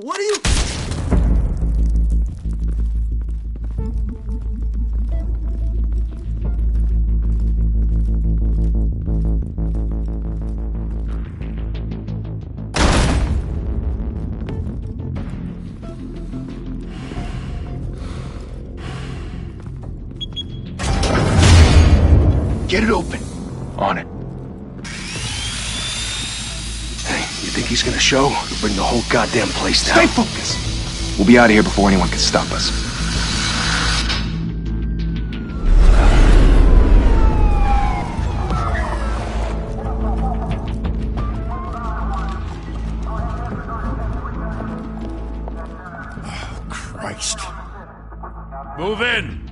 What are you... Get it open. On it. Hey, you think he's gonna show? He'll bring the whole goddamn place down. Stay focused. We'll be out of here before anyone can stop us. Oh, Christ. Move in!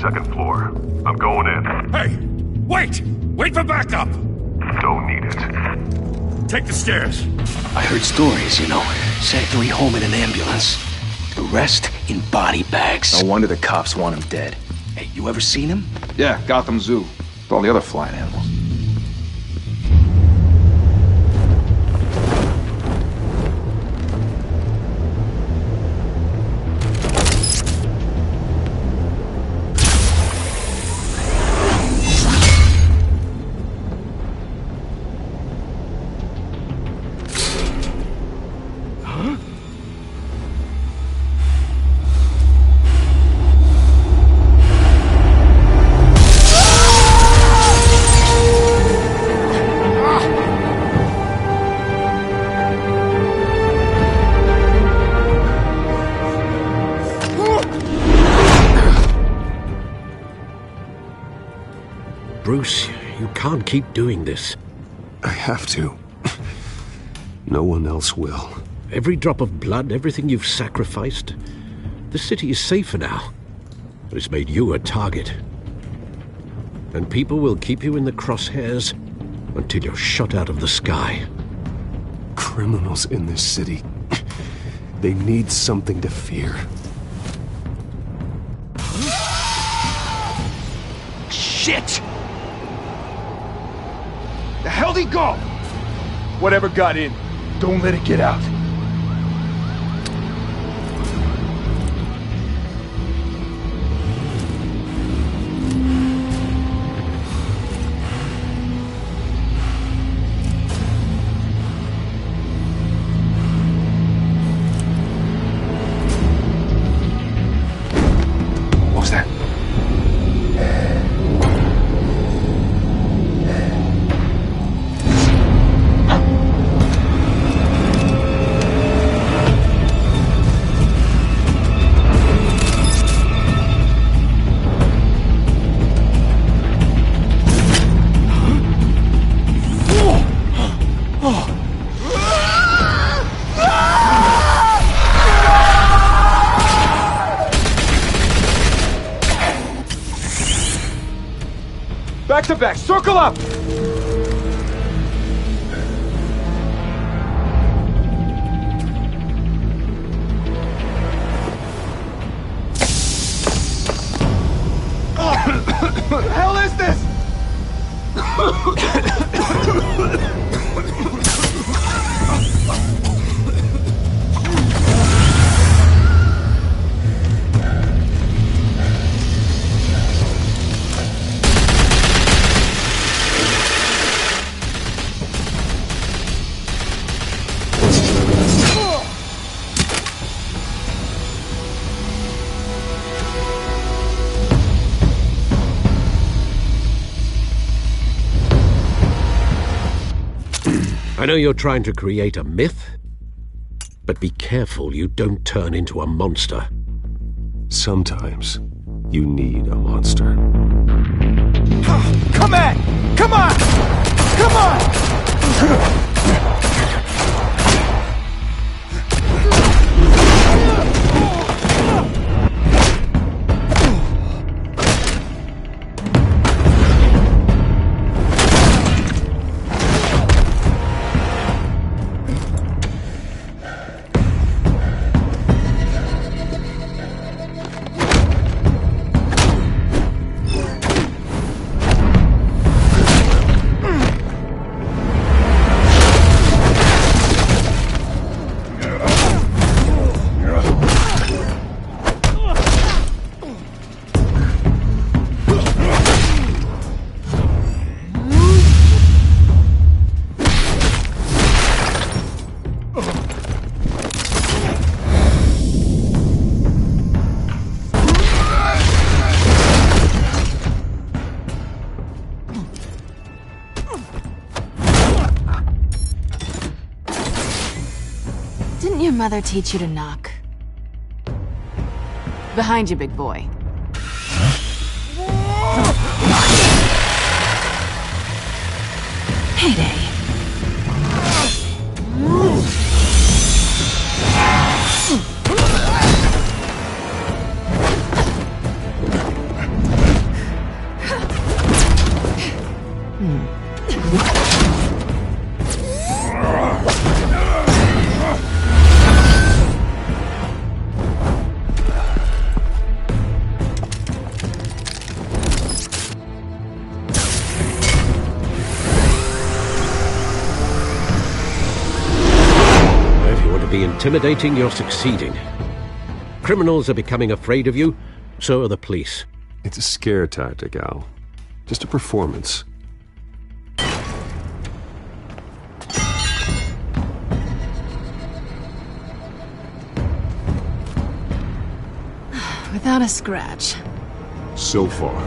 Second floor. I'm going in. Hey! Wait! Wait for backup! Don't need it. Take the stairs. I heard stories, you know. Sent 3 home in an ambulance. The rest in body bags. No wonder the cops want him dead. Hey, you ever seen him? Yeah, Gotham Zoo. With all the other flying animals. Bruce, you can't keep doing this. I have to. No one else will. Every drop of blood, everything you've sacrificed. The city is safer now. But it's made you a target. And people will keep you in the crosshairs until you're shot out of the sky. Criminals in this city. They need something to fear. Shit! The hell'd he go? Whatever got in, don't let it get out. What was that? Back to back, circle up! What the hell is this? I know you're trying to create a myth, but be careful you don't turn into a monster. Sometimes you need a monster. Come on! Come on! Come on! mother teach you to knock? Behind you, big boy. Heyday. Intimidating, you're succeeding. Criminals are becoming afraid of you, so are the police. It's a scare tactic, Al. Just a performance. Without a scratch. So far.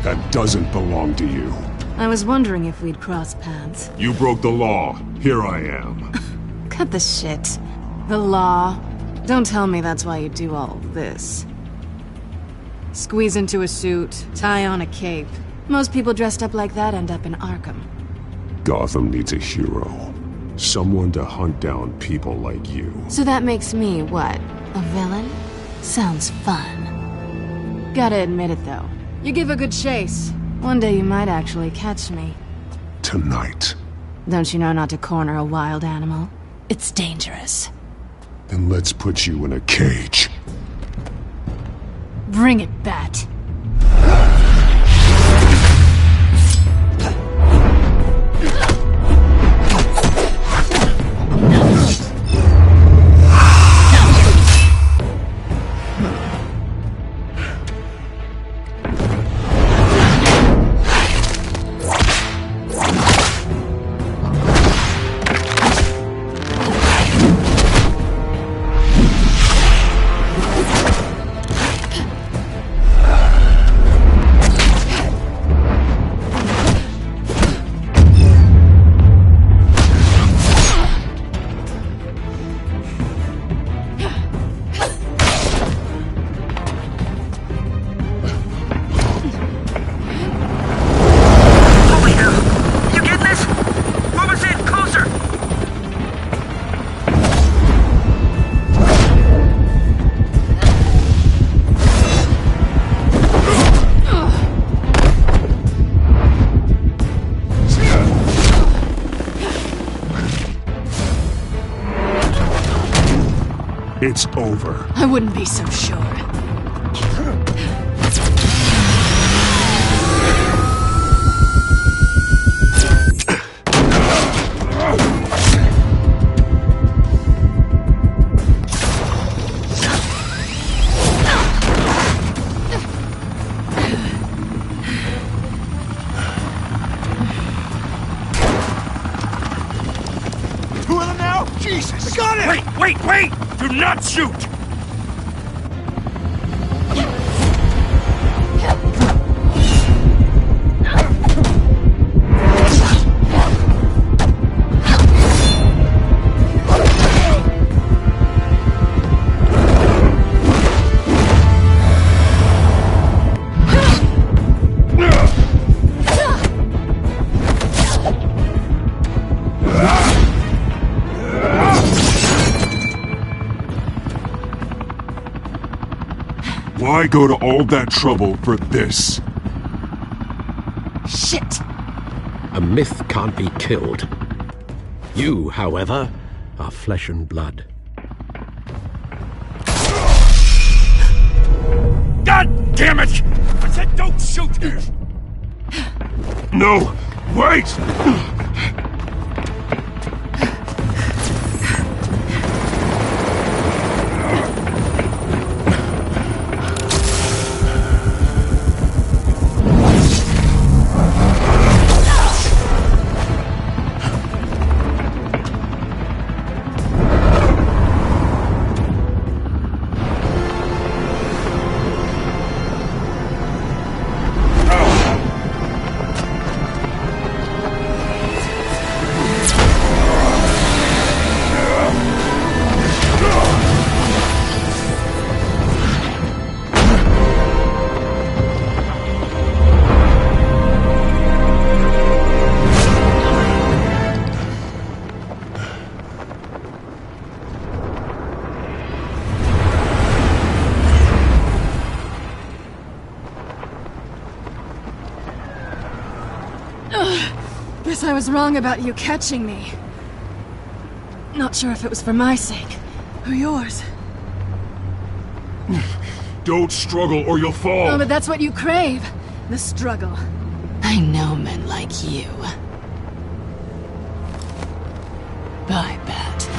That doesn't belong to you. I was wondering if we'd cross paths. You broke the law. Here I am. Cut the shit. The law. Don't tell me that's why you do all this. Squeeze into a suit, tie on a cape. Most people dressed up like that end up in Arkham. Gotham needs a hero. Someone to hunt down people like you. So that makes me, what, a villain? Sounds fun. Gotta admit it, though. You give a good chase. One day you might actually catch me. Tonight. Don't you know not to corner a wild animal? It's dangerous. Then let's put you in a cage. Bring it, Bat. It's over. I wouldn't be so sure. Two of them now? Jesus! Got it! Wait! Do not shoot! Why go to all that trouble for this? Shit! A myth can't be killed. You, however, are flesh and blood. God damn it! I said don't shoot! No! Wait! I was wrong about you catching me. Not sure if it was for my sake, or yours. Don't struggle or you'll fall. Oh, but that's what you crave. The struggle. I know men like you. I bet.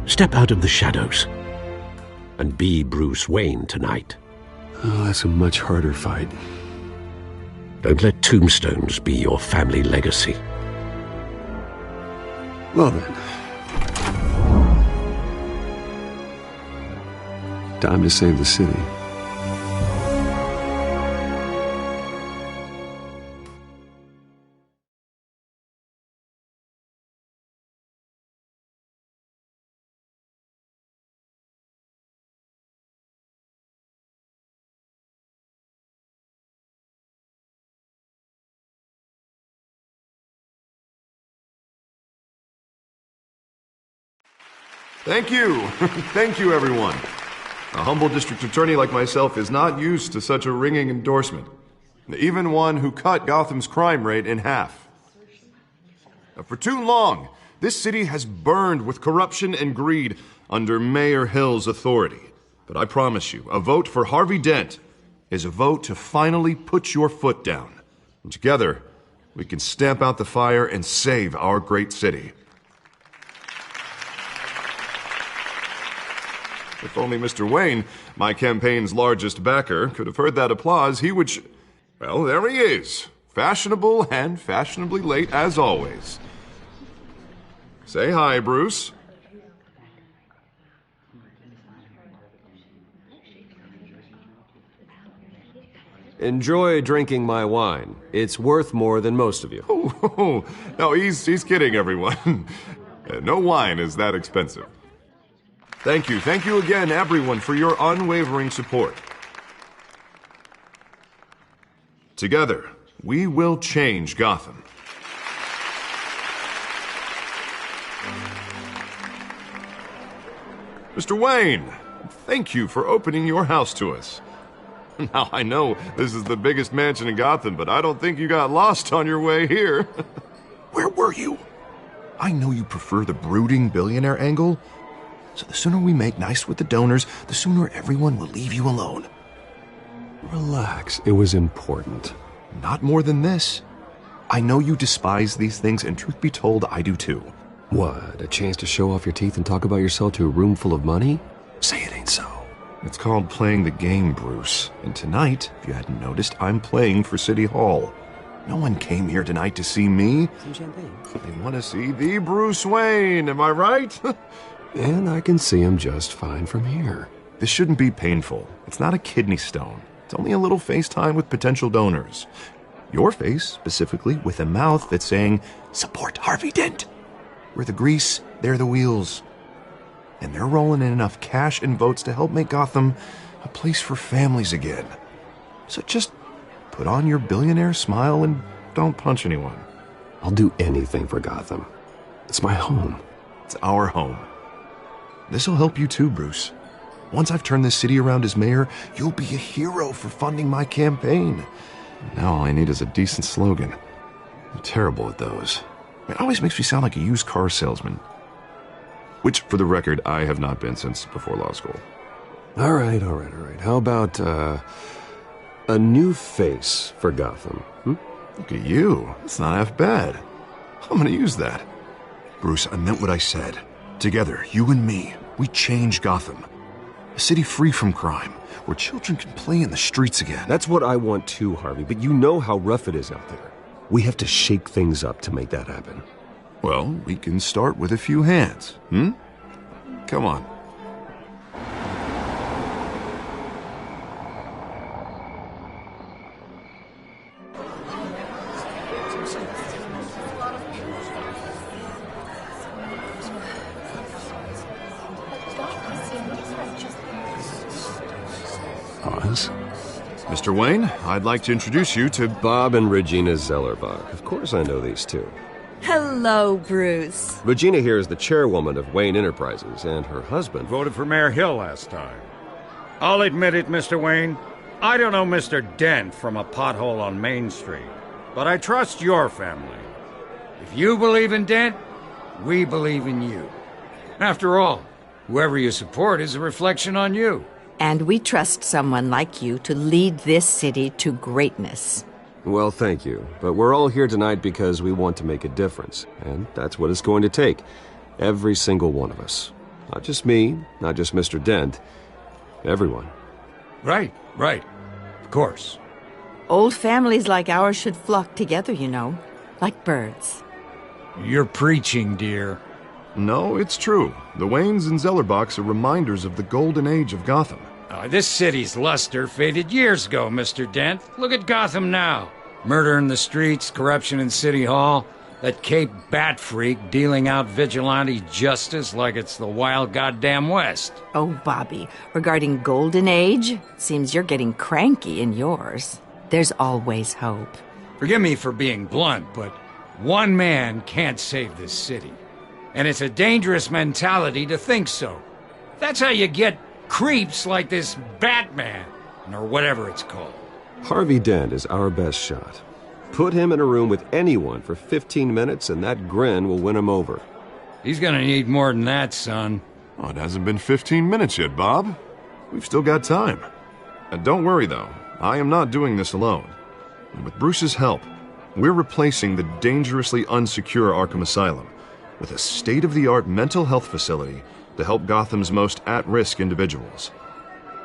Step out of the shadows and be Bruce Wayne tonight. Oh, that's a much harder fight. Don't let tombstones be your family legacy. Well then. Time to save the city. Thank you. Thank you, everyone. A humble district attorney like myself is not used to such a ringing endorsement. Even one who cut Gotham's crime rate in half. For too long, this city has burned with corruption and greed under Mayor Hill's authority. But I promise you, a vote for Harvey Dent is a vote to finally put your foot down. And together, we can stamp out the fire and save our great city. If only Mr. Wayne, my campaign's largest backer, could have heard that applause, he would well, there he is. Fashionable and fashionably late as always. Say hi, Bruce. Enjoy drinking my wine. It's worth more than most of you. Oh, no, he's kidding, everyone. No wine is that expensive. Thank you again, everyone, for your unwavering support. Together, we will change Gotham. Mr. Wayne, thank you for opening your house to us. Now, I know this is the biggest mansion in Gotham, but I don't think you got lost on your way here. Where were you? I know you prefer the brooding billionaire angle, so the sooner we make nice with the donors, the sooner everyone will leave you alone. Relax, it was important. Not more than this. I know you despise these things, and truth be told, I do too. What, a chance to show off your teeth and talk about yourself to a room full of money? Say it ain't so. It's called playing the game, Bruce. And tonight, if you hadn't noticed, I'm playing for City Hall. No one came here tonight to see me. Some champagne. They want to see the Bruce Wayne, am I right? And I can see him just fine from here. This shouldn't be painful. It's not a kidney stone. It's only a little FaceTime with potential donors. Your face, specifically, with a mouth that's saying, support Harvey Dent. We're the grease, they're the wheels. And they're rolling in enough cash and votes to help make Gotham a place for families again. So just put on your billionaire smile and don't punch anyone. I'll do anything for Gotham. It's my home. It's our home. This'll help you too, Bruce. Once I've turned this city around as mayor, you'll be a hero for funding my campaign. Now all I need is a decent slogan. I'm terrible at those. It always makes me sound like a used car salesman. Which, for the record, I have not been since before law school. All right. How about, a new face for Gotham? Look at you. It's not half bad. I'm gonna use that. Bruce, I meant what I said. Together, you and me, we change Gotham. A city free from crime, where children can play in the streets again. That's what I want too, Harvey, but you know how rough it is out there. We have to shake things up to make that happen. Well, we can start with a few hands, Come on. Oz? Mr. Wayne, I'd like to introduce you to Bob and Regina Zellerbach. Of course I know these two. Hello, Bruce. Regina here is the chairwoman of Wayne Enterprises, and her husband... Voted for Mayor Hill last time. I'll admit it, Mr. Wayne. I don't know Mr. Dent from a pothole on Main Street, but I trust your family. If you believe in Dent, we believe in you. After all, whoever you support is a reflection on you. And we trust someone like you to lead this city to greatness. Well, thank you. But we're all here tonight because we want to make a difference. And that's what it's going to take. Every single one of us. Not just me, not just Mr. Dent. Everyone. Right. Of course. Old families like ours should flock together, you know. Like birds. You're preaching, dear. No, it's true. The Waynes and Zellerbachs are reminders of the golden age of Gotham. This city's luster faded years ago, Mr. Dent. Look at Gotham now. Murder in the streets, corruption in City Hall, that Cape Bat freak dealing out vigilante justice like it's the wild goddamn West. Oh, Bobby, regarding Golden Age, seems you're getting cranky in yours. There's always hope. Forgive me for being blunt, but one man can't save this city. And it's a dangerous mentality to think so. That's how you get creeps like this Batman, or whatever it's called. Harvey Dent is our best shot. Put him in a room with anyone for 15 minutes and that grin will win him over. He's gonna need more than that, son. Oh, it hasn't been 15 minutes yet, Bob. We've still got time. And don't worry, though. I am not doing this alone. And with Bruce's help, we're replacing the dangerously unsecure Arkham Asylum with a state-of-the-art mental health facility to help Gotham's most at-risk individuals.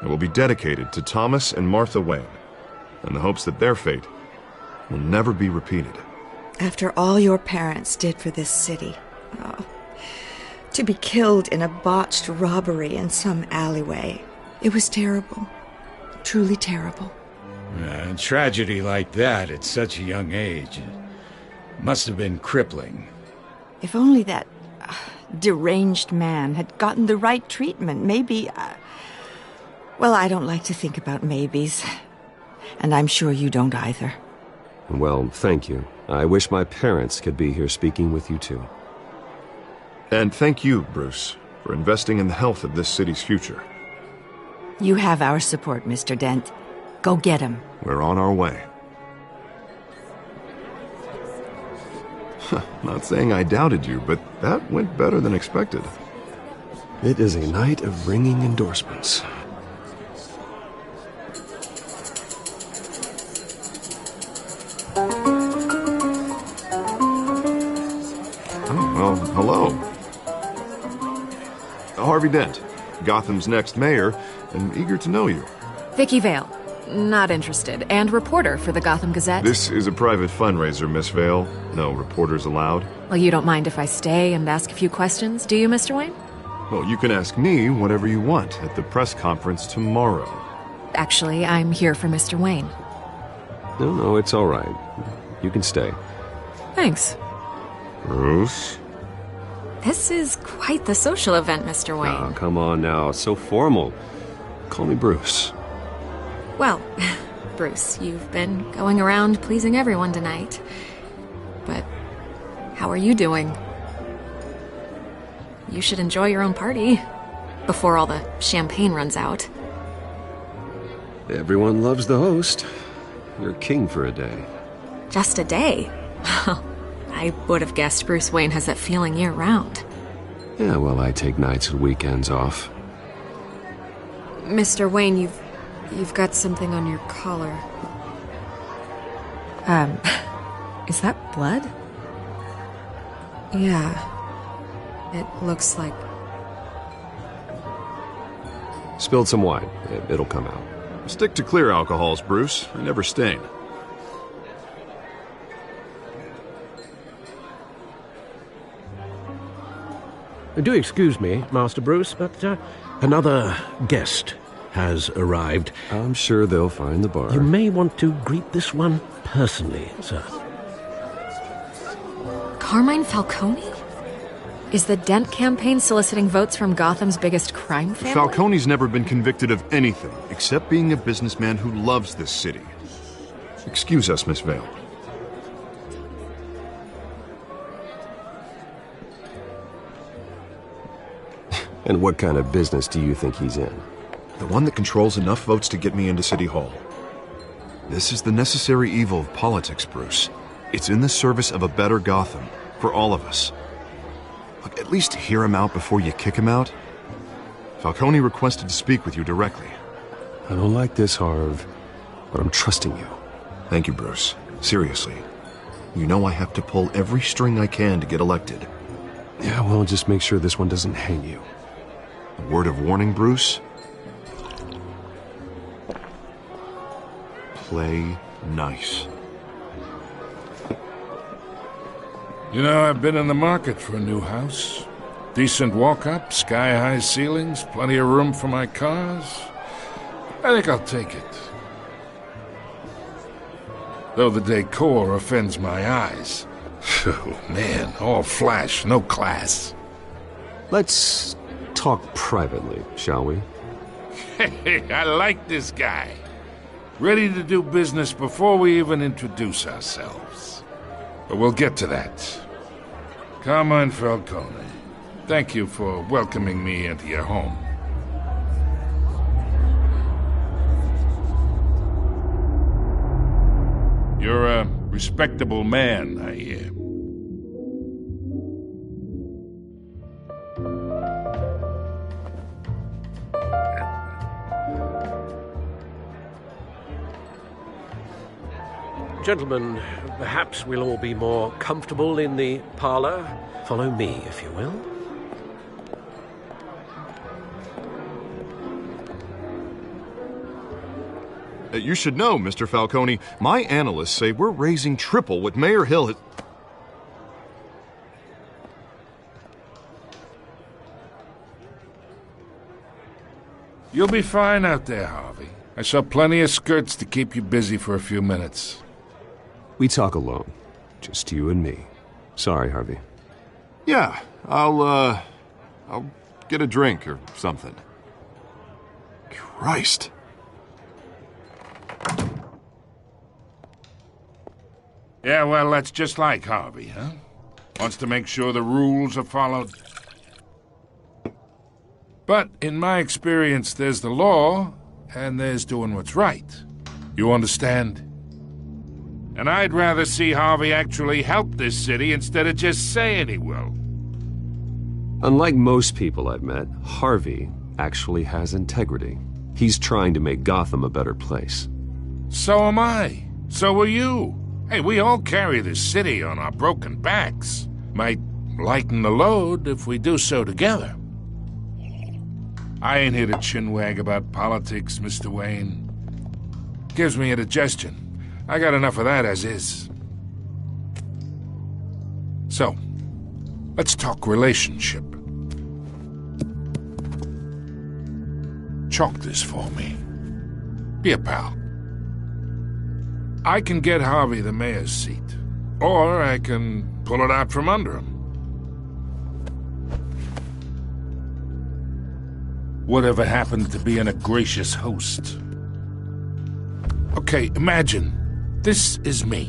It will be dedicated to Thomas and Martha Wayne, in the hopes that their fate will never be repeated. After all your parents did for this city, to be killed in a botched robbery in some alleyway, it was terrible. Truly terrible. A tragedy like that at such a young age must have been crippling. If only that deranged man had gotten the right treatment, maybe... well, I don't like to think about maybes. And I'm sure you don't either. Well, thank you. I wish my parents could be here speaking with you too. And thank you, Bruce, for investing in the health of this city's future. You have our support, Mr. Dent. Go get him. We're on our way. Not saying I doubted you, but that went better than expected. It is a night of ringing endorsements. Well, hello. Harvey Dent, Gotham's next mayor, and eager to know you. Vicky Vale. Not interested. And reporter for the Gotham Gazette. This is a private fundraiser, Miss Vale. No reporters allowed. Well, you don't mind if I stay and ask a few questions, do you, Mr. Wayne? Well, you can ask me whatever you want at the press conference tomorrow. Actually, I'm here for Mr. Wayne. No, it's all right. You can stay. Thanks. Bruce? This is quite the social event, Mr. Wayne. Oh, come on now. It's so formal. Call me Bruce. Well, Bruce, you've been going around pleasing everyone tonight. But how are you doing? You should enjoy your own party before all the champagne runs out. Everyone loves the host. You're king for a day. Just a day? I would have guessed Bruce Wayne has that feeling year-round. Yeah, well, I take nights and weekends off. Mr. Wayne, you've got something on your collar. Is that blood? Yeah. It looks like... Spilled some wine. It'll come out. Stick to clear alcohols, Bruce. I never stain. Do excuse me, Master Bruce, but another guest has arrived. I'm sure they'll find the bar. You may want to greet this one personally, sir. Carmine Falcone? Is the Dent campaign soliciting votes from Gotham's biggest crime family? Falcone's never been convicted of anything except being a businessman who loves this city. Excuse us, Miss Vale. And what kind of business do you think he's in? The one that controls enough votes to get me into City Hall. This is the necessary evil of politics, Bruce. It's in the service of a better Gotham, for all of us. Look, at least hear him out before you kick him out. Falcone requested to speak with you directly. I don't like this, Harv, but I'm trusting you. Thank you, Bruce. Seriously. You know I have to pull every string I can to get elected. Yeah, well, just make sure this one doesn't hang you. A word of warning, Bruce? Play nice. You know, I've been in the market for a new house. Decent walk-up, sky-high ceilings, plenty of room for my cars. I think I'll take it. Though the decor offends my eyes. Oh, man, all flash, no class. Let's talk privately, shall we? Hey, I like this guy. Ready to do business before we even introduce ourselves. But we'll get to that. Carmine Falcone, thank you for welcoming me into your home. You're a respectable man, I hear. Gentlemen, perhaps we'll all be more comfortable in the parlor. Follow me, if you will. You should know, Mr. Falcone, my analysts say we're raising triple what Mayor Hill has... You'll be fine out there, Harvey. I saw plenty of skirts to keep you busy for a few minutes. We talk alone. Just you and me. Sorry, Harvey. Yeah, I'll get a drink or something. Christ. Yeah, well, that's just like Harvey, huh? Wants to make sure the rules are followed. But in my experience, there's the law, and there's doing what's right. You understand? And I'd rather see Harvey actually help this city instead of just saying he will. Unlike most people I've met, Harvey actually has integrity. He's trying to make Gotham a better place. So am I. So are you. Hey, we all carry this city on our broken backs. Might lighten the load if we do so together. I ain't here to chinwag about politics, Mr. Wayne. Gives me indigestion. I got enough of that as is. So, let's talk relationship. Chalk this for me. Be a pal. I can get Harvey the mayor's seat, or I can pull it out from under him. Whatever happened to being a gracious host? Okay, imagine this is me,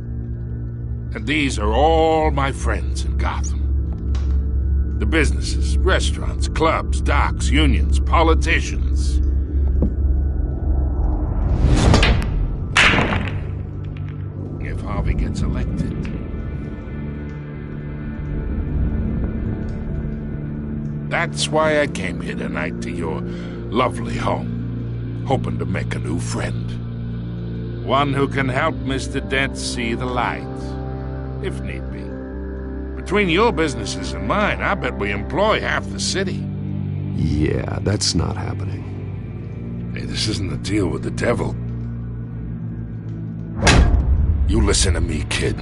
and these are all my friends in Gotham. The businesses, restaurants, clubs, docks, unions, politicians. If Harvey gets elected, that's why I came here tonight to your lovely home, hoping to make a new friend. One who can help Mr. Dent see the light, if need be. Between your businesses and mine, I bet we employ half the city. Yeah, that's not happening. Hey, this isn't a deal with the devil. You listen to me, kid.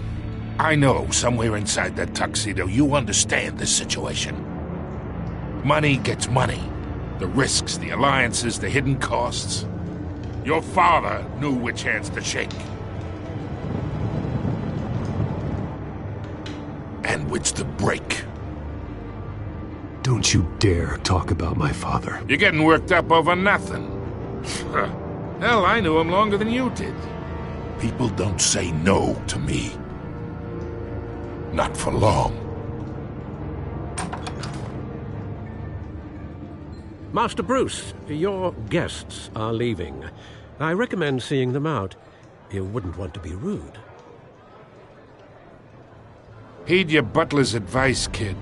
I know somewhere inside that tuxedo you understand this situation. Money gets money. The risks, the alliances, the hidden costs. Your father knew which hands to shake. And which to break. Don't you dare talk about my father. You're getting worked up over nothing. Hell, I knew him longer than you did. People don't say no to me. Not for long. Master Bruce, your guests are leaving. I recommend seeing them out. You wouldn't want to be rude. Heed your butler's advice, kid.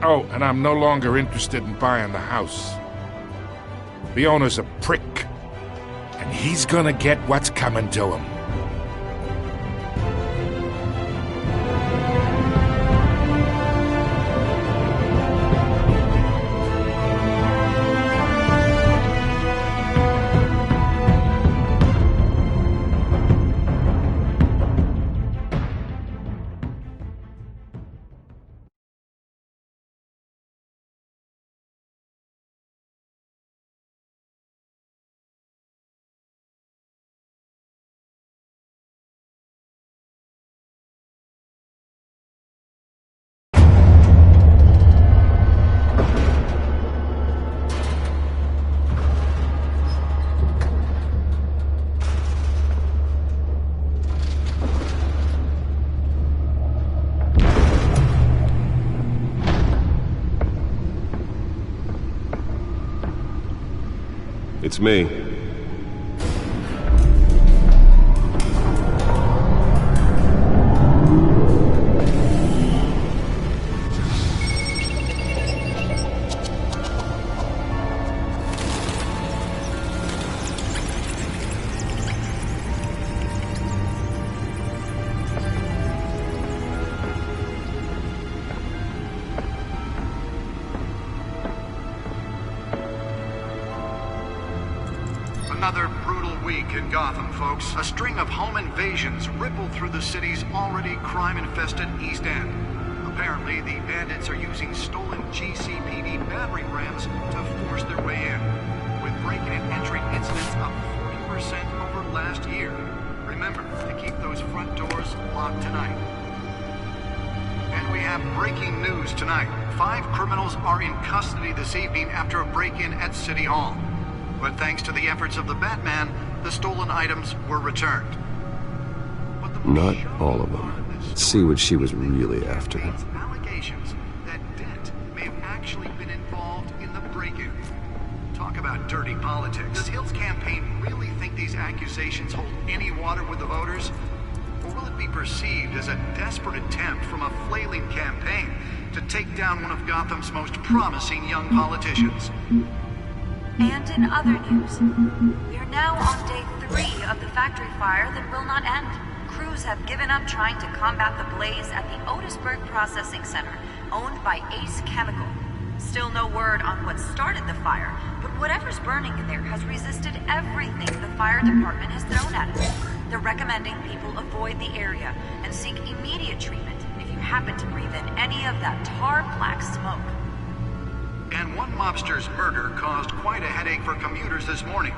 Oh, and I'm no longer interested in buying the house. The owner's a prick, and he's gonna get what's coming to him. It's me. Another brutal week in Gotham, folks. A string of home invasions rippled through the city's already crime-infested East End. Apparently, the bandits are using stolen GCPD battering rams to force their way in, with break-in and entry incidents up 40% over last year. Remember to keep those front doors locked tonight. And we have breaking news tonight. 5 criminals are in custody this evening after a break-in at City Hall. But thanks to the efforts of the Batman, the stolen items were returned. Not all of them. See what she was really after. Allegations that Dent may have actually been involved in the break-in. Talk about dirty politics. Does Hill's campaign really think these accusations hold any water with the voters? Or will it be perceived as a desperate attempt from a flailing campaign to take down one of Gotham's most promising young politicians? And in other news, we are now on day 3 of the factory fire that will not end. Crews have given up trying to combat the blaze at the Otisburg Processing Center, owned by Ace Chemical. Still no word on what started the fire, but whatever's burning in there has resisted everything the fire department has thrown at it. They're recommending people avoid the area and seek immediate treatment if you happen to breathe in any of that tar-black smoke. And one mobster's murder caused quite a headache for commuters this morning.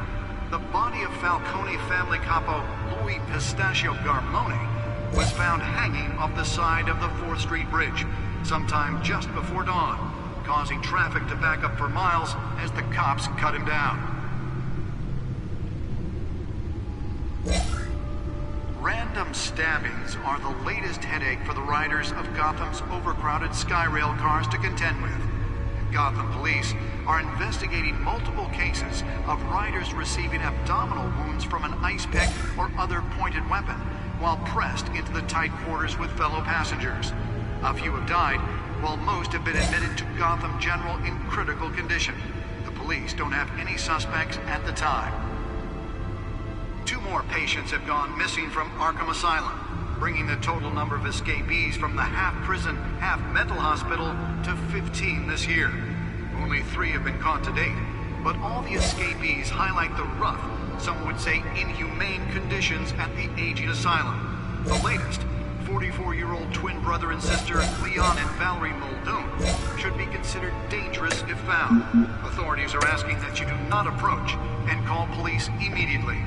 The body of Falcone family capo Louis Pistachio Garmone was found hanging off the side of the 4th Street Bridge sometime just before dawn, causing traffic to back up for miles as the cops cut him down. Random stabbings are the latest headache for the riders of Gotham's overcrowded Skyrail cars to contend with. Gotham police are investigating multiple cases of riders receiving abdominal wounds from an ice pick or other pointed weapon while pressed into the tight quarters with fellow passengers. A few have died, while most have been admitted to Gotham General in critical condition. The police don't have any suspects at the time. 2 more patients have gone missing from Arkham Asylum, bringing the total number of escapees from the half-prison, half-mental hospital to 15 this year. Only 3 have been caught to date, but all the escapees highlight the rough, some would say inhumane conditions at the aging asylum. The latest, 44-year-old twin brother and sister Leon and Valerie Muldoon, should be considered dangerous if found. Authorities are asking that you do not approach and call police immediately.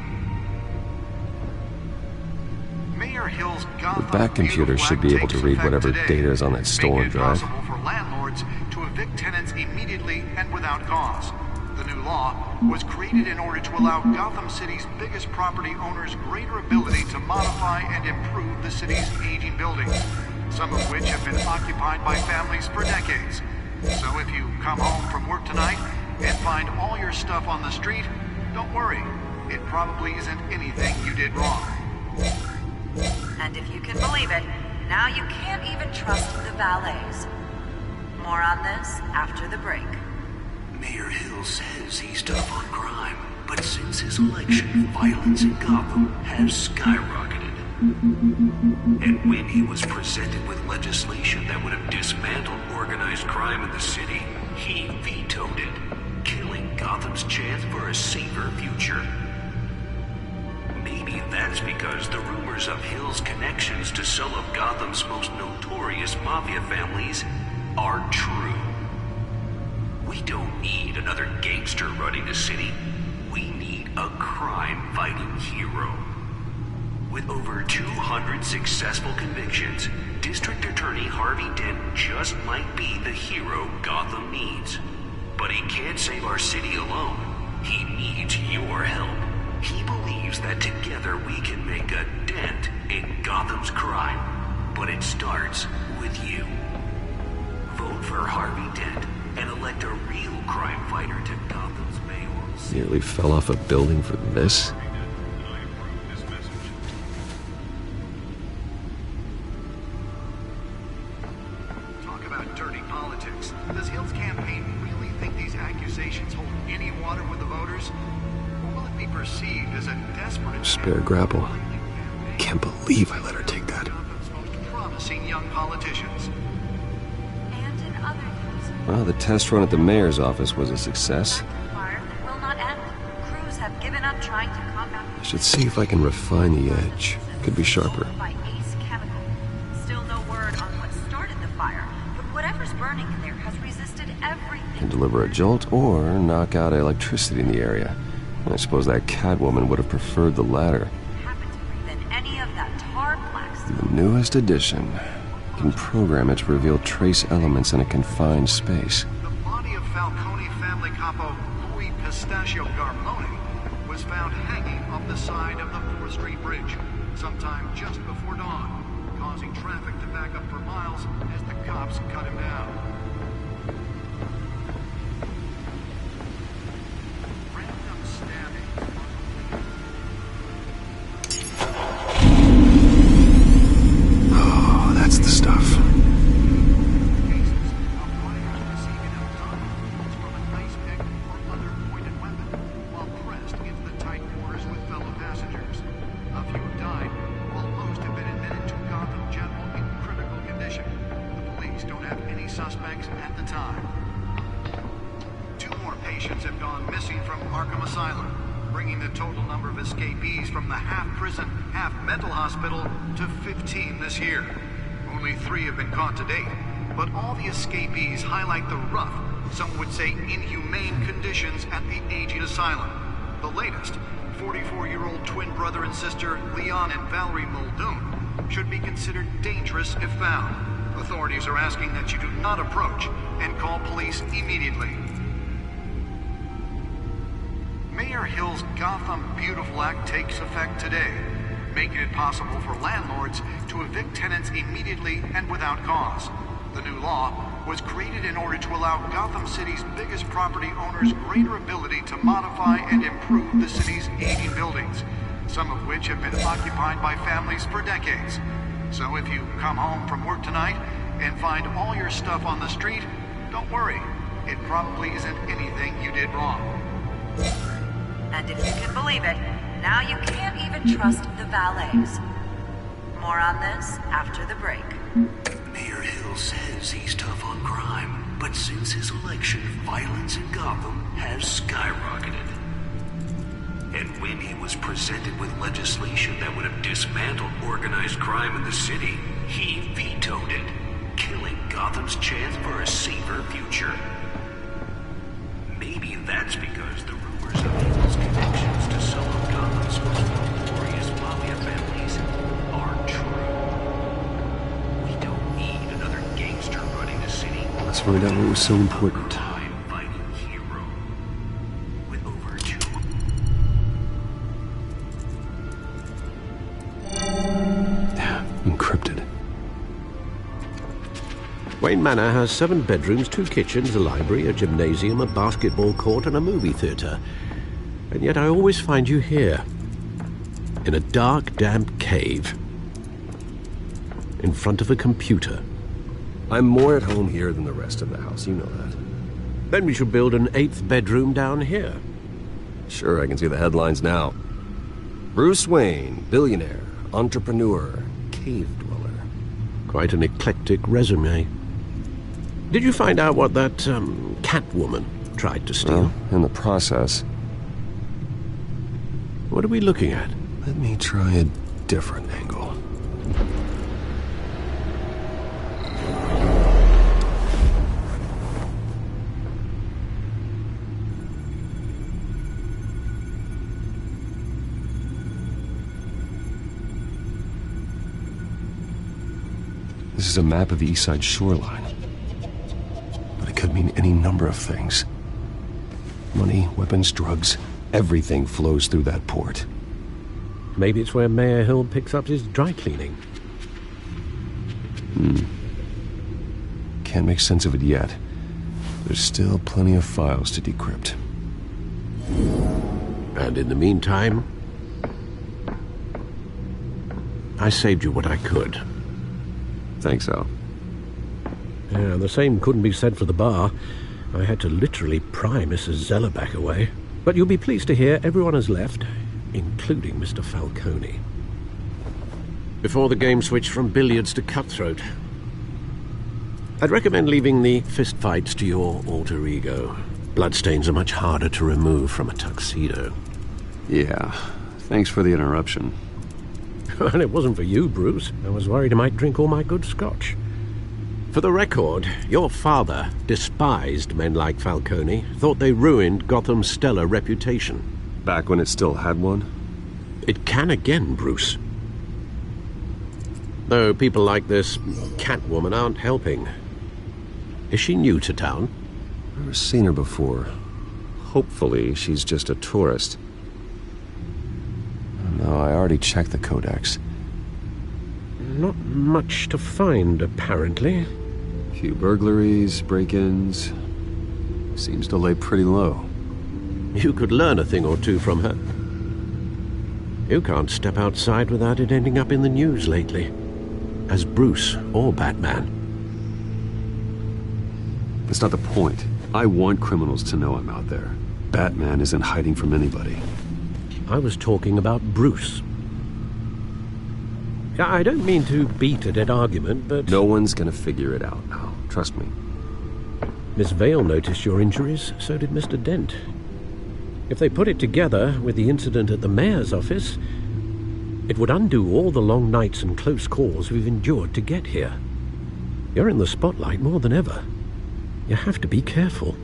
Mayor Hill's Gotham The back computer should be able to read whatever data is on that stolen drive. For landlords to evict tenants immediately and without cause. The new law was created in order to allow Gotham City's biggest property owners greater ability to modify and improve the city's aging buildings, some of which have been occupied by families for decades. So if you come home from work tonight and find all your stuff on the street, don't worry. It probably isn't anything you did wrong. And if you can believe it, now you can't even trust the valets. More on this after the break. Mayor Hill says he's tough on crime, but since his election, violence in Gotham has skyrocketed. And when he was presented with legislation that would have dismantled organized crime in the city, he vetoed it, killing Gotham's chance for a safer future. Maybe that's because the rumors of Hill's connections to some of Gotham's most notorious mafia families are true. We don't need another gangster running the city. We need a crime-fighting hero. With over 200 successful convictions, District Attorney Harvey Dent just might be the hero Gotham needs. But he can't save our city alone. He needs your help. He believes that together we can make a dent in Gotham's crime. But it starts with you. Vote for Harvey Dent and elect a real crime fighter to Gotham's mayor. Nearly fell off a building for this? Talk about dirty politics. Does Hill's campaign really think these accusations hold any water with the voters? Or will it be perceived as a desperate... Spare grapple. Can't believe I let her take that. Gotham's most promising young politicians. And in other news, Well, the test run at the mayor's office was a success. fire that will not end. Crews have given up trying to combat I should see if I can refine the edge. Could be sharper. by Ace Chemical. Still no word on what started the fire, but whatever's burning in there has resisted everything. Can deliver a jolt or knock out electricity in the area. I suppose that Catwoman would have preferred the latter. Happened to breathe in any of that tar black stuff. The newest addition. Can program it to reveal trace elements in a confined space. The body of Falcone family capo Louis Pistachio Garmoni was found hanging off the side of the 4th Street Bridge sometime just before dawn, causing traffic to back up for miles as the cops cut him down. Random stabbing. Oh, that's the stuff. Cases of riders receiving abdominals from a knife pick or other pointed weapon while pressed into the tight quarters with fellow passengers. A few have died, while most have been admitted to Gotham General in critical condition. The police don't have any suspects at the time. 2 more patients have gone missing from Arkham Asylum, bringing the total number of escapees from the half-prison, half-mental hospital to 15 this year. Only 3 have been caught to date, but all the escapees highlight the rough, some would say inhumane conditions at the aging asylum. The latest, 44-year-old twin brother and sister Leon and Valerie Muldoon, should be considered dangerous if found. Authorities are asking that you do not approach and call police immediately. Mayor Hill's Gotham Beautiful Act takes effect today, making it possible for landlords to evict tenants immediately and without cause. The new law was created in order to allow Gotham City's biggest property owners greater ability to modify and improve the city's aging buildings, some of which have been occupied by families for decades. So if you come home from work tonight and find all your stuff on the street, don't worry. It probably isn't anything you did wrong. And if you can believe it, now you can't even trust the valets. More on this after the break. Mayor Hill says he's tough on crime, but since his election, violence in Gotham has skyrocketed. And when he was presented with legislation that would have dismantled organized crime in the city, he vetoed it, killing Gotham's chance for a safer future. Maybe that's because the rumors of Hill's connections to some of Gotham's most notorious mafia families are true. We don't need another gangster running the city. Let's find out what was so important. Encrypted. Wayne Manor has 7 bedrooms, 2 kitchens, a library, a gymnasium, a basketball court, and a movie theatre. And yet I always find you here, in a dark, damp cave, in front of a computer. I'm more at home here than the rest of the house, you know that. Then we should build an 8th bedroom down here. Sure, I can see the headlines now. Bruce Wayne, billionaire, entrepreneur, cave dweller. Quite an eclectic resume. Did you find out what that, Catwoman tried to steal? Well, in the process. What are we looking at? Let me try a different angle. This is a map of the East Side shoreline. But it could mean any number of things. Money, weapons, drugs, everything flows through that port. Maybe it's where Mayor Hill picks up his dry cleaning. Can't make sense of it yet. There's still plenty of files to decrypt. And in the meantime, I saved you what I could. Thanks, Al. Yeah, the same couldn't be said for the bar. I had to literally pry Mrs. Zellerback away. But you'll be pleased to hear everyone has left, including Mr. Falcone. Before the game switched from billiards to cutthroat. I'd recommend leaving the fistfights to your alter ego. Bloodstains are much harder to remove from a tuxedo. Yeah, thanks for the interruption. Well, it wasn't for you, Bruce. I was worried I might drink all my good scotch. For the record, your father despised men like Falcone, thought they ruined Gotham's stellar reputation. Back when it still had one? It can again, Bruce. Though people like this Catwoman aren't helping. Is she new to town? Never seen her before. Hopefully she's just a tourist. No, I already checked the codex. Not much to find, apparently. Few burglaries, break-ins. Seems to lay pretty low. You could learn a thing or two from her. You can't step outside without it ending up in the news lately. As Bruce or Batman. That's not the point. I want criminals to know I'm out there. Batman isn't hiding from anybody. I was talking about Bruce. I don't mean to beat a dead argument, but... No one's gonna figure it out now. Trust me. Miss Vale noticed your injuries, so did Mr. Dent. If they put it together with the incident at the mayor's office, it would undo all the long nights and close calls we've endured to get here. You're in the spotlight more than ever. You have to be careful.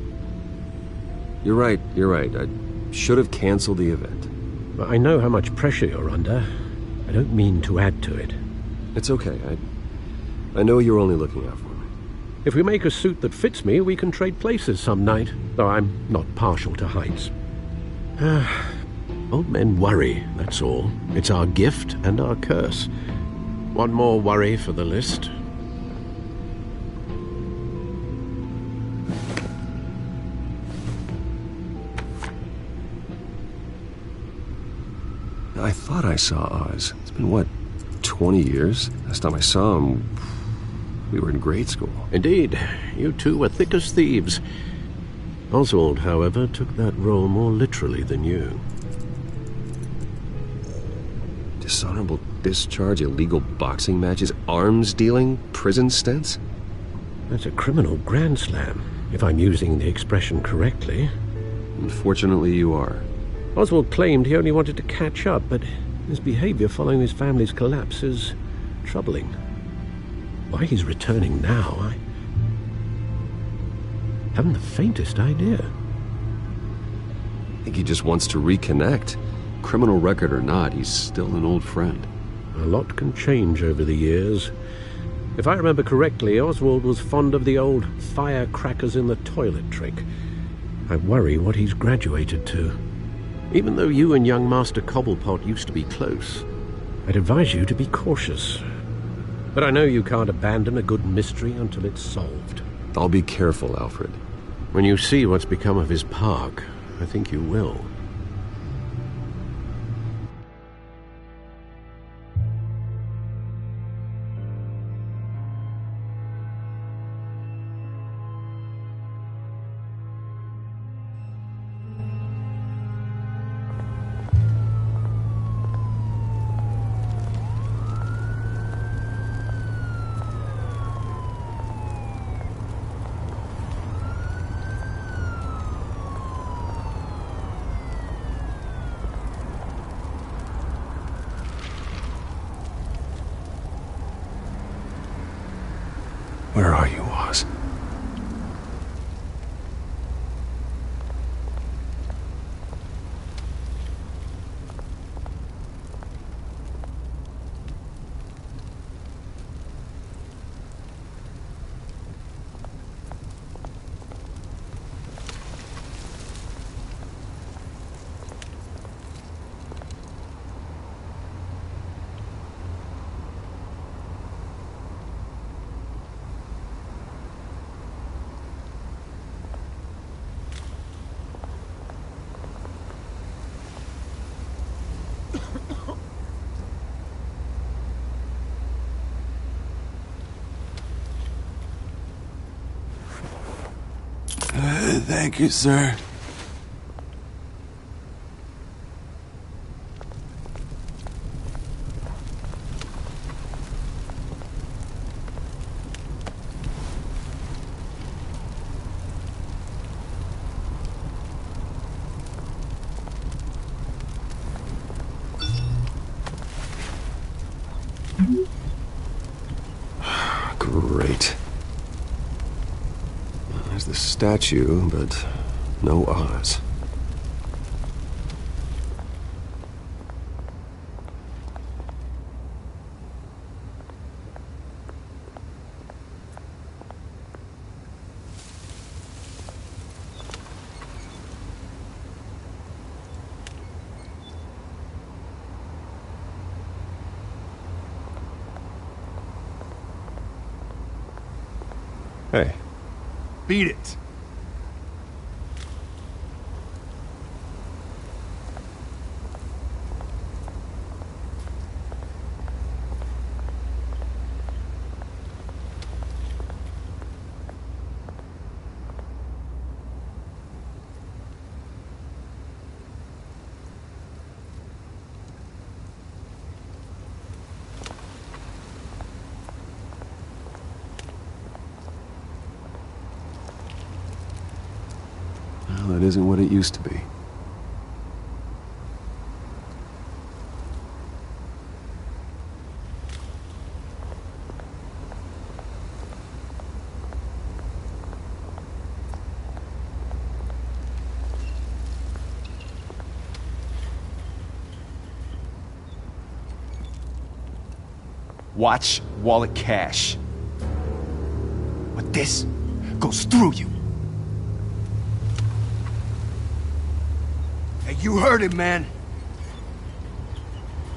You're right. I should have canceled the event. I know how much pressure you're under. I don't mean to add to it. It's okay. I know you're only looking out for me. If we make a suit that fits me, we can trade places some night, though I'm not partial to heights. Old men worry, that's all. It's our gift and our curse. One more worry for the list. I thought I saw Oz. It's been, what, 20 years? Last time I saw him, we were in grade school. Indeed. You two were thick as thieves. Oswald, however, took that role more literally than you. Dishonorable discharge, illegal boxing matches, arms dealing, prison stints? That's a criminal grand slam, if I'm using the expression correctly. Unfortunately, you are. Oswald claimed he only wanted to catch up, but his behavior following his family's collapse is troubling. Why he's returning now, I haven't the faintest idea. I think he just wants to reconnect. Criminal record or not, he's still an old friend. A lot can change over the years. If I remember correctly, Oswald was fond of the old firecrackers in the toilet trick. I worry what he's graduated to. Even though you and young Master Cobblepot used to be close, I'd advise you to be cautious. But I know you can't abandon a good mystery until it's solved. I'll be careful, Alfred. When you see what's become of his park, I think you will. Where are you, Oz? Thank you, sir. Great. There's the statue, but no Oz. Hey. Beat it. That isn't what it used to be. Watch, wallet, cash. But this goes through you. Hey, you heard it, man.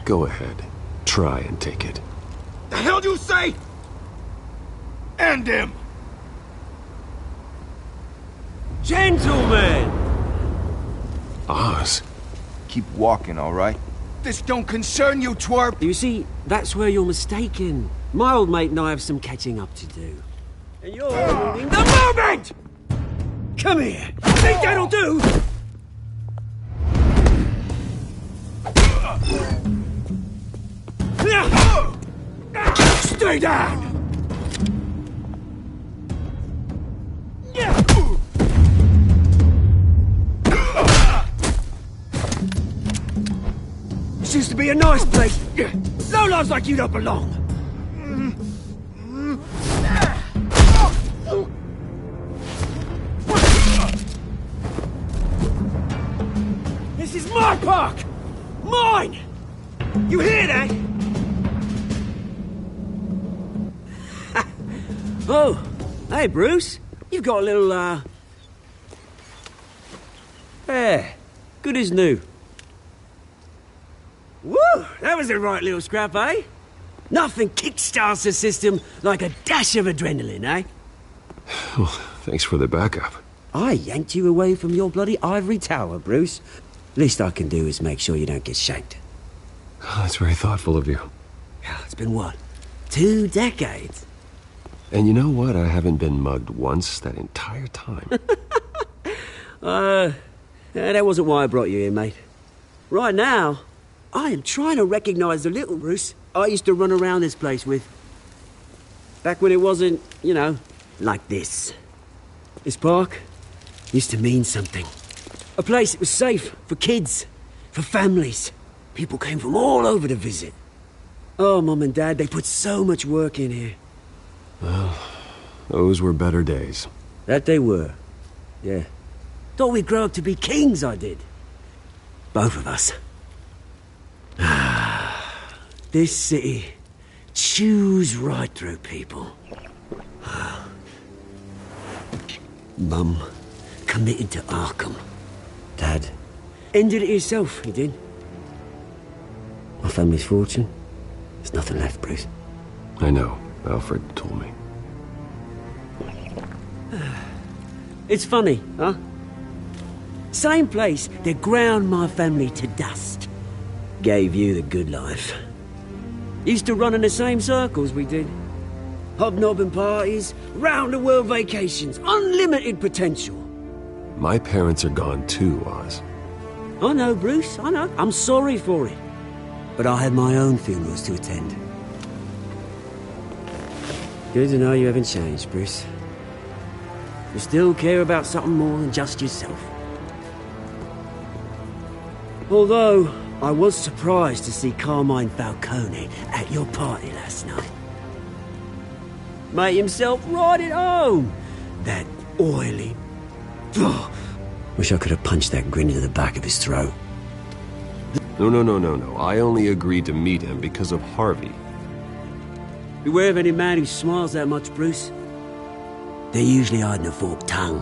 Go ahead. Try and take it. The hell do you say? End him! Gentlemen! Oz. Keep walking, all right? This don't concern you, twerp! You see, that's where you're mistaken. My old mate and I have some catching up to do. And you're ruining the moment! Come here! Think that'll do? Stay down! This used to be a nice place. Lowlifes like you don't belong. This is my park! Mine! You hear that? Oh, hey, Bruce. You've got a little, Yeah, good as new. Woo! That was a right little scrap, eh? Nothing kickstarts the system like a dash of adrenaline, eh? Well, thanks for the backup. I yanked you away from your bloody ivory tower, Bruce. Least I can do is make sure you don't get shanked. Oh, that's very thoughtful of you. It's been what? 2 decades? And you know what? I haven't been mugged once that entire time. That wasn't why I brought you here, mate. Right now, I am trying to recognize the little Bruce I used to run around this place with. Back when it wasn't, you know, like this. This park used to mean something. A place that was safe for kids, for families. People came from all over to visit. Oh, Mum and Dad, they put so much work in here. Well, those were better days. That they were. Yeah. Thought we'd grow up to be kings, I did. Both of us. This city chews right through people. Mum committed to Arkham. Dad ended it himself, he did. My family's fortune, there's nothing left, Bruce. I know. Alfred told me. It's funny, huh? Same place that ground my family to dust. Gave you the good life. Used to run in the same circles we did. Hobnobbing parties, round-the-world vacations, unlimited potential. My parents are gone too, Oz. I know, Bruce, I know. I'm sorry for it. But I had my own funerals to attend. Good to know you haven't changed, Bruce. You still care about something more than just yourself. Although, I was surprised to see Carmine Falcone at your party last night. Made himself right at home. That oily... Oh, wish I could have punched that grin into the back of his throat. No. I only agreed to meet him because of Harvey. Beware of any man who smiles that much, Bruce. They're usually hiding a forked tongue.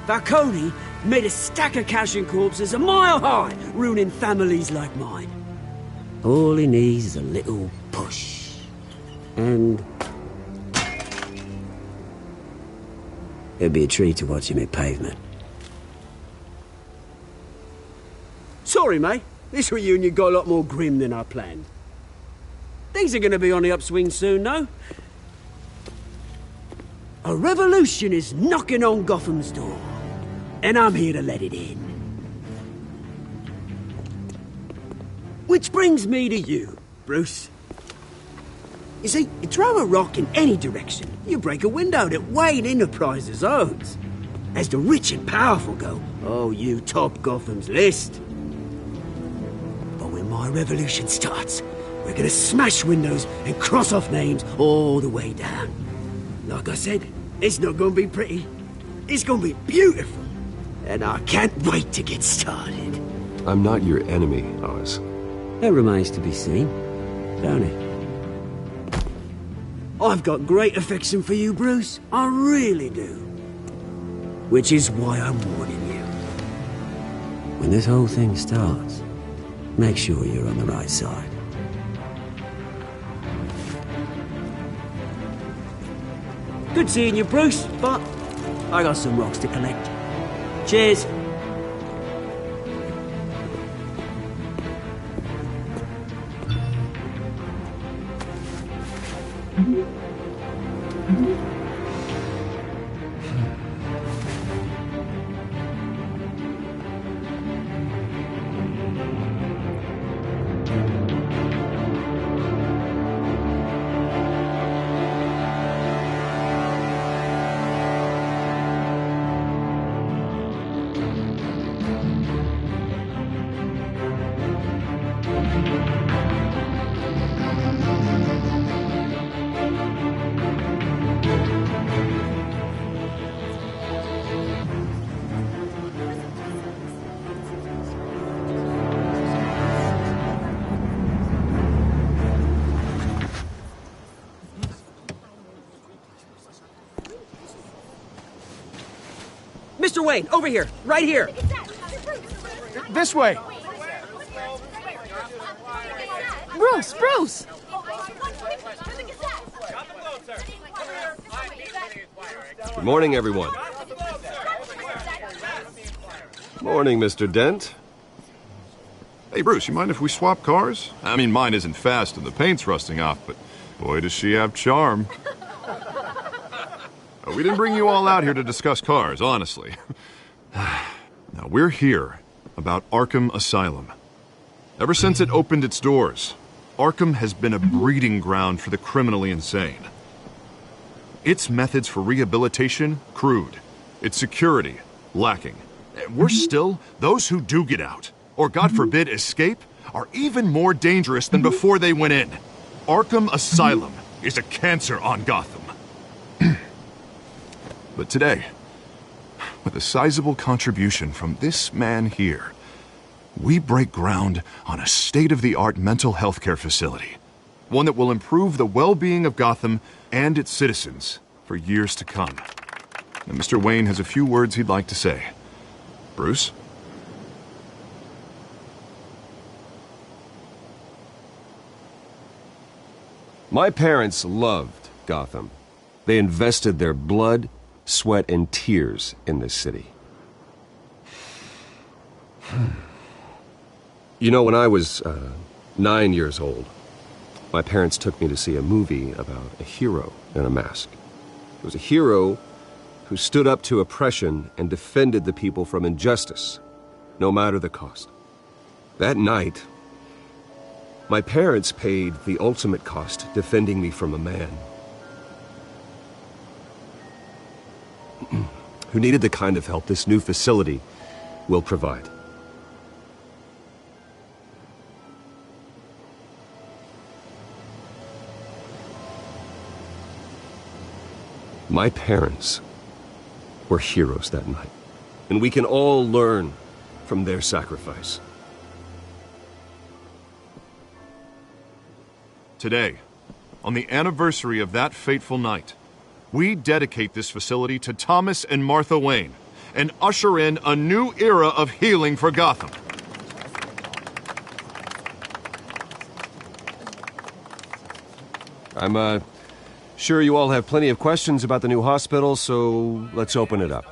Falcone made a stack of cash and corpses a mile high, ruining families like mine. All he needs is a little push. And... it'd be a treat to watch him hit pavement. Sorry, mate. This reunion got a lot more grim than I planned. Things are gonna be on the upswing soon, though. A revolution is knocking on Gotham's door. And I'm here to let it in. Which brings me to you, Bruce. You see, you throw a rock in any direction, you break a window that Wayne Enterprises owns. As the rich and powerful go, oh, you top Gotham's list. But when my revolution starts, we're gonna smash windows and cross off names all the way down. Like I said, it's not gonna be pretty. It's gonna be beautiful. And I can't wait to get started. I'm not your enemy, Oz. That remains to be seen, don't it? I've got great affection for you, Bruce. I really do. Which is why I'm warning you. When this whole thing starts, make sure you're on the right side. Good seeing you, Bruce, but I got some rocks to collect. Cheers. Mr. Wayne, over here, right here. This way. Bruce! Good morning, everyone. Morning, Mr. Dent. Hey, Bruce, you mind if we swap cars? I mean, mine isn't fast and the paint's rusting off, but boy, does she have charm. We didn't bring you all out here to discuss cars, honestly. Now, we're here about Arkham Asylum. Ever since it opened its doors, Arkham has been a breeding ground for the criminally insane. Its methods for rehabilitation, crude. Its security, lacking. Worse still, those who do get out, or God forbid escape, are even more dangerous than before they went in. Arkham Asylum is a cancer on Gotham. But today, with a sizable contribution from this man here, we break ground on a state-of-the-art mental health care facility. One that will improve the well-being of Gotham and its citizens for years to come. And Mr. Wayne has a few words he'd like to say. Bruce? My parents loved Gotham. They invested their blood, sweat, and tears in this city. You know, when I was 9 years old, my parents took me to see a movie about a hero in a mask. It was a hero who stood up to oppression and defended the people from injustice, no matter the cost. That night, my parents paid the ultimate cost defending me from a man who needed the kind of help this new facility will provide. My parents were heroes that night, and we can all learn from their sacrifice. Today, on the anniversary of that fateful night, we dedicate this facility to Thomas and Martha Wayne and usher in a new era of healing for Gotham. I'm sure you all have plenty of questions about the new hospital, so let's open it up.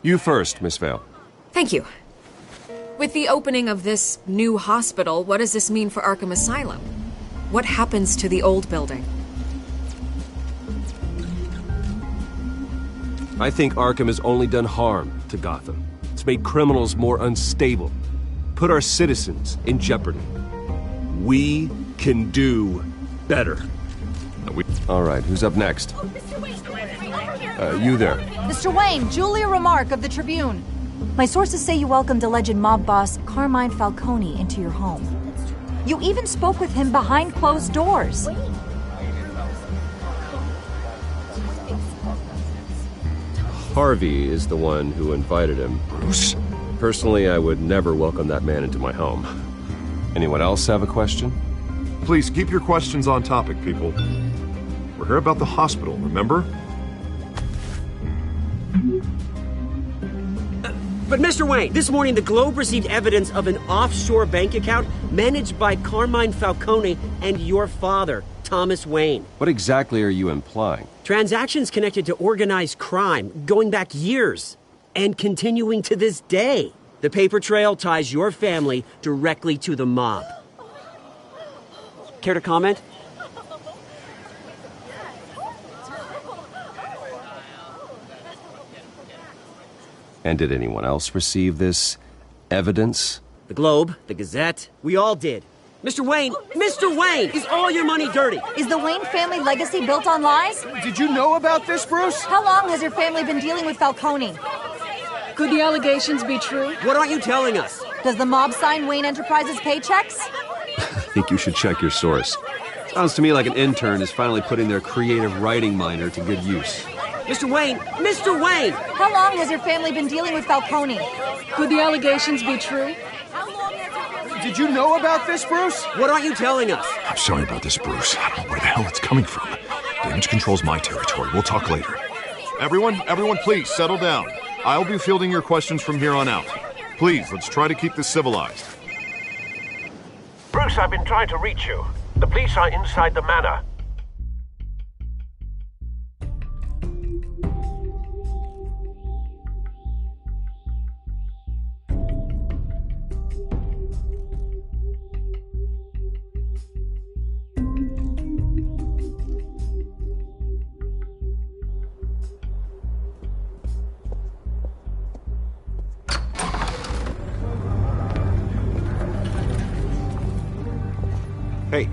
You first, Miss Vale. Thank you. With the opening of this new hospital, what does this mean for Arkham Asylum? What happens to the old building? I think Arkham has only done harm to Gotham. It's made criminals more unstable, put our citizens in jeopardy. We can do better. All right, who's up next? You there. Mr. Wayne, Julia Remark of the Tribune. My sources say you welcomed alleged mob boss Carmine Falcone into your home. You even spoke with him behind closed doors. Harvey is the one who invited him. Bruce? Personally, I would never welcome that man into my home. Anyone else have a question? Please keep your questions on topic, people. We're here about the hospital, remember? But Mr. Wayne, this morning the Globe received evidence of an offshore bank account managed by Carmine Falcone and your father, Thomas Wayne. What exactly are you implying? Transactions connected to organized crime going back years and continuing to this day. The paper trail ties your family directly to the mob. Care to comment? And did anyone else receive this evidence? The Globe, the Gazette, we all did. Mr. Wayne, is all your money dirty? Is the Wayne family legacy built on lies? Did you know about this, Bruce? How long has your family been dealing with Falcone? Could the allegations be true? What aren't you telling us? Does the mob sign Wayne Enterprises paychecks? I think you should check your source. Sounds to me like an intern is finally putting their creative writing minor to good use. Mr. Wayne! How long has your family been dealing with Falcone? Could the allegations be true? Did you know about this, Bruce? What aren't you telling us? I'm sorry about this, Bruce. I don't know where the hell it's coming from. Damage control's my territory. We'll talk later. Everyone, please, settle down. I'll be fielding your questions from here on out. Please, let's try to keep this civilized. Bruce, I've been trying to reach you. The police are inside the manor.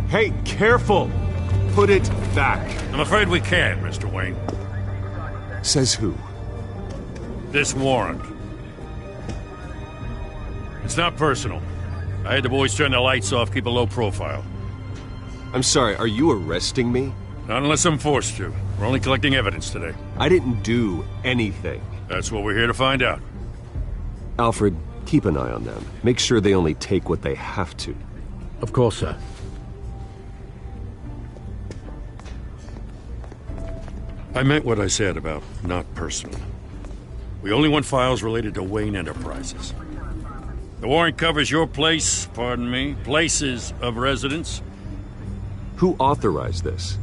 Hey, careful! Put it back. I'm afraid we can't, Mr. Wayne. Says who? This warrant. It's not personal. I had the boys turn the lights off, keep a low profile. I'm sorry, are you arresting me? Not unless I'm forced to. We're only collecting evidence today. I didn't do anything. That's what we're here to find out. Alfred, keep an eye on them. Make sure they only take what they have to. Of course, sir. I meant what I said about not personal. We only want files related to Wayne Enterprises. The warrant covers your place, pardon me, places of residence. Who authorized this?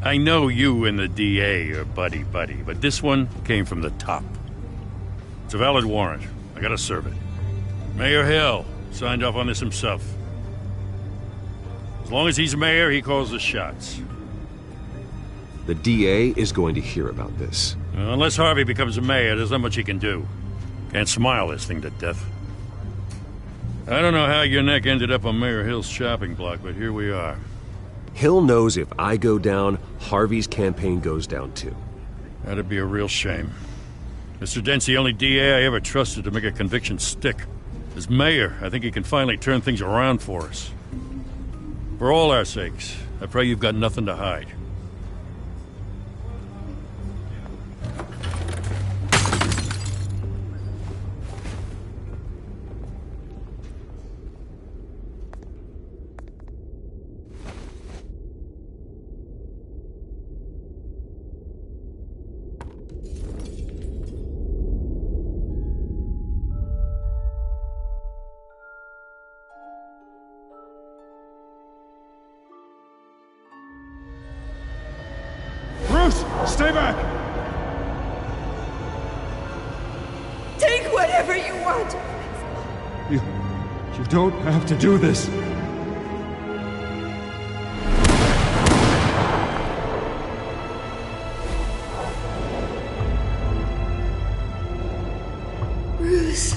I know you and the DA are buddy-buddy, but this one came from the top. It's a valid warrant. I gotta serve it. Mayor Hill signed off on this himself. As long as he's mayor, he calls the shots. The DA is going to hear about this. Unless Harvey becomes mayor, there's not much he can do. Can't smile this thing to death. I don't know how your neck ended up on Mayor Hill's shopping block, but here we are. Hill knows if I go down, Harvey's campaign goes down too. That'd be a real shame. Mr. Dent's the only DA I ever trusted to make a conviction stick. As mayor, I think he can finally turn things around for us. For all our sakes, I pray you've got nothing to hide. Stay back! Take whatever you want! You don't have to do this. Bruce.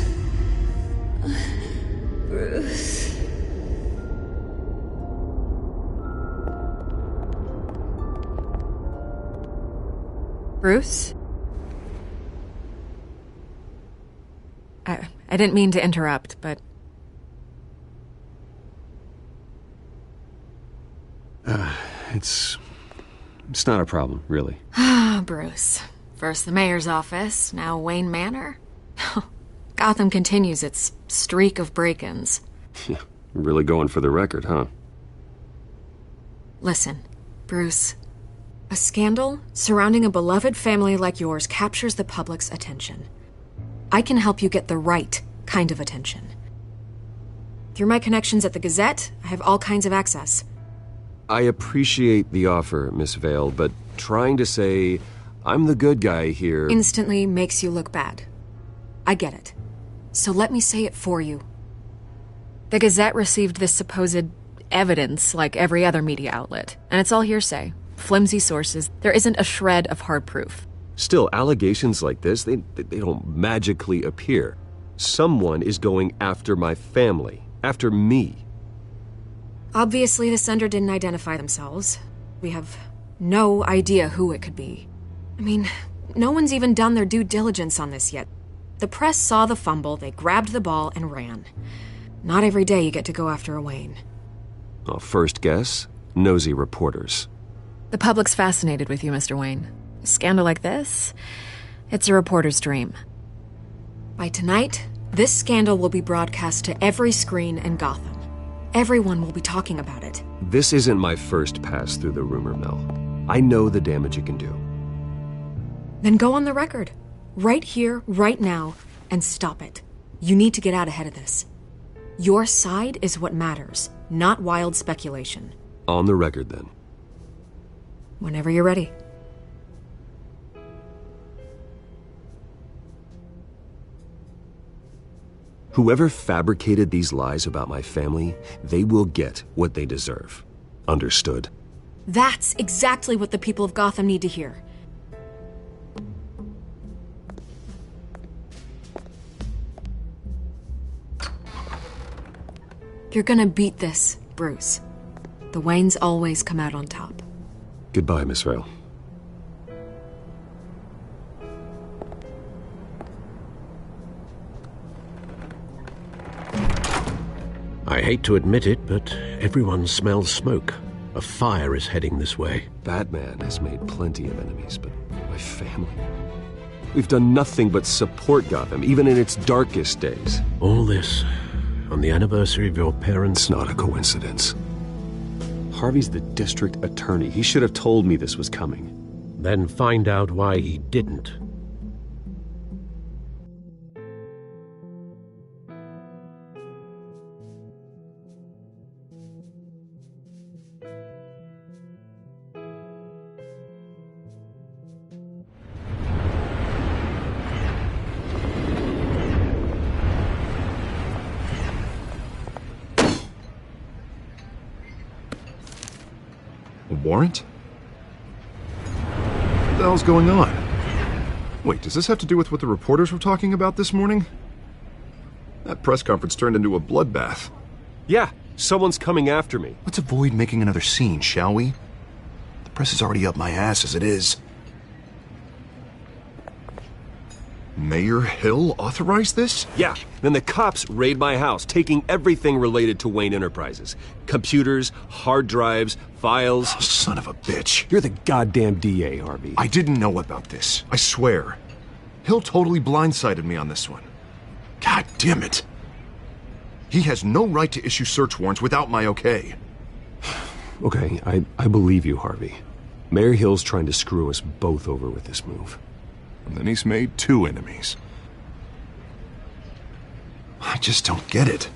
Bruce. Bruce? I didn't mean to interrupt, but... It's not a problem, really. Ah, Bruce. First the mayor's office, now Wayne Manor. Gotham continues its streak of break-ins. Yeah, really going for the record, huh? Listen, Bruce. A scandal surrounding a beloved family like yours captures the public's attention. I can help you get the right kind of attention. Through my connections at the Gazette, I have all kinds of access. I appreciate the offer, Miss Vale, but trying to say I'm the good guy here... instantly makes you look bad. I get it. So let me say it for you. The Gazette received this supposed evidence like every other media outlet, and it's all hearsay. Flimsy sources. There isn't a shred of hard proof. Still, allegations like this, they don't magically appear. Someone is going after my family, after me. Obviously, the sender didn't identify themselves. We have no idea who it could be. I mean, no one's even done their due diligence on this yet. The press saw the fumble, they grabbed the ball and ran. Not every day you get to go after a Wayne. Well, first guess, nosy reporters. The public's fascinated with you, Mr. Wayne. A scandal like this, it's a reporter's dream. By tonight, this scandal will be broadcast to every screen in Gotham. Everyone will be talking about it. This isn't my first pass through the rumor mill. I know the damage it can do. Then go on the record. right here, right now, and stop it. You need to get out ahead of this. Your side is what matters, not wild speculation. On the record, then. Whenever you're ready. Whoever fabricated these lies about my family, they will get what they deserve. Understood? That's exactly what the people of Gotham need to hear. You're gonna beat this, Bruce. The Waynes always come out on top. Goodbye, Miss Rail. I hate to admit it, but everyone smells smoke. A fire is heading this way. Batman has made plenty of enemies, but my family... We've done nothing but support Gotham, even in its darkest days. All this on the anniversary of your parents'... It's not a coincidence. Harvey's the district attorney. He should have told me this was coming. Then find out why he didn't. Warrant? What the hell's going on? Wait, does this have to do with what the reporters were talking about this morning? That press conference turned into a bloodbath. Yeah, someone's coming after me. Let's avoid making another scene, shall we? The press is already up my ass as it is. Mayor Hill authorized this? Yeah, then the cops raid my house, taking everything related to Wayne Enterprises. Computers, hard drives, files. Oh, son of a bitch. You're the goddamn DA, Harvey. I didn't know about this. I swear. Hill totally blindsided me on this one. God damn it. He has no right to issue search warrants without my okay. Okay, I believe you, Harvey. Mayor Hill's trying to screw us both over with this move. And then he's made 2 enemies. I just don't get it.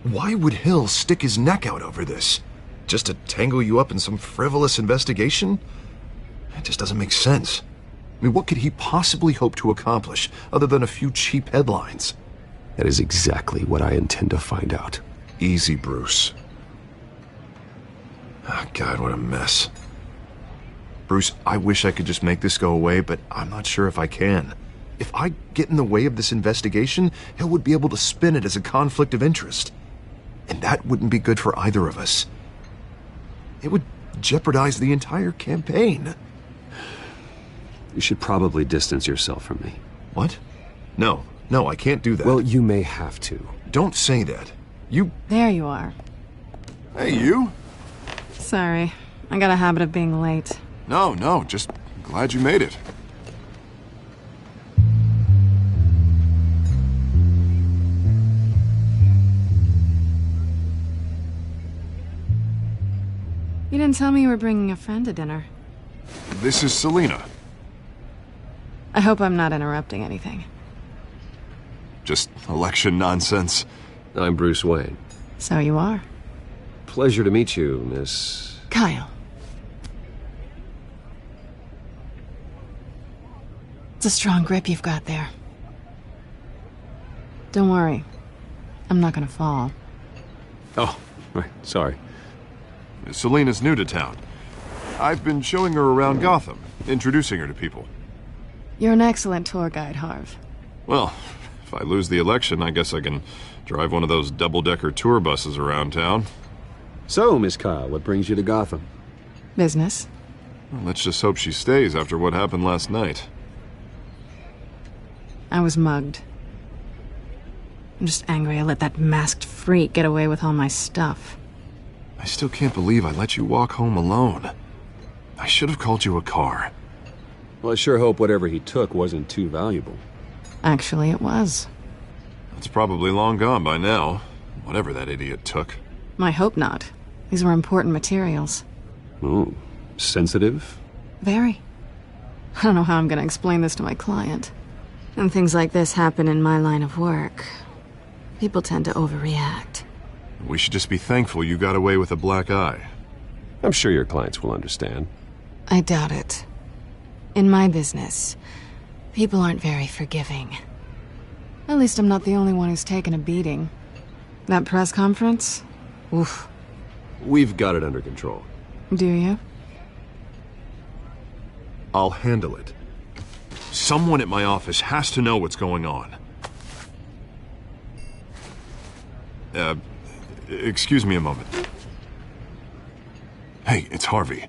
Why would Hill stick his neck out over this? Just to tangle you up in some frivolous investigation? It just doesn't make sense. I mean, what could he possibly hope to accomplish other than a few cheap headlines? That is exactly what I intend to find out. Easy, Bruce. Oh, God, what a mess. Bruce, I wish I could just make this go away, but I'm not sure if I can. If I get in the way of this investigation, Hill would be able to spin it as a conflict of interest. And that wouldn't be good for either of us. It would jeopardize the entire campaign. You should probably distance yourself from me. What? No, I can't do that. Well, you may have to. Don't say that. You... There you are. Hey, you? Sorry. I got a habit of being late. No, just glad you made it. You didn't tell me you were bringing a friend to dinner. This is Selina. I hope I'm not interrupting anything. Just election nonsense. I'm Bruce Wayne. So you are. Pleasure to meet you, Miss... Kyle. It's a strong grip you've got there. Don't worry. I'm not gonna fall. Oh, right, sorry. Selina's new to town. I've been showing her around Gotham, introducing her to people. You're an excellent tour guide, Harv. Well, if I lose the election, I guess I can drive one of those double-decker tour buses around town. So, Miss Kyle, what brings you to Gotham? Business. Well, let's just hope she stays after what happened last night. I was mugged. I'm just angry I let that masked freak get away with all my stuff. I still can't believe I let you walk home alone. I should have called you a car. Well, I sure hope whatever he took wasn't too valuable. Actually, it was. It's probably long gone by now, whatever that idiot took. I hope not. These were important materials. Ooh, sensitive? Very. I don't know how I'm gonna explain this to my client. When things like this happen in my line of work, people tend to overreact. We should just be thankful you got away with a black eye. I'm sure your clients will understand. I doubt it. In my business, people aren't very forgiving. At least I'm not the only one who's taken a beating. That press conference? Oof. We've got it under control. Do you? I'll handle it. Someone at my office has to know what's going on. Excuse me a moment. Hey, it's Harvey.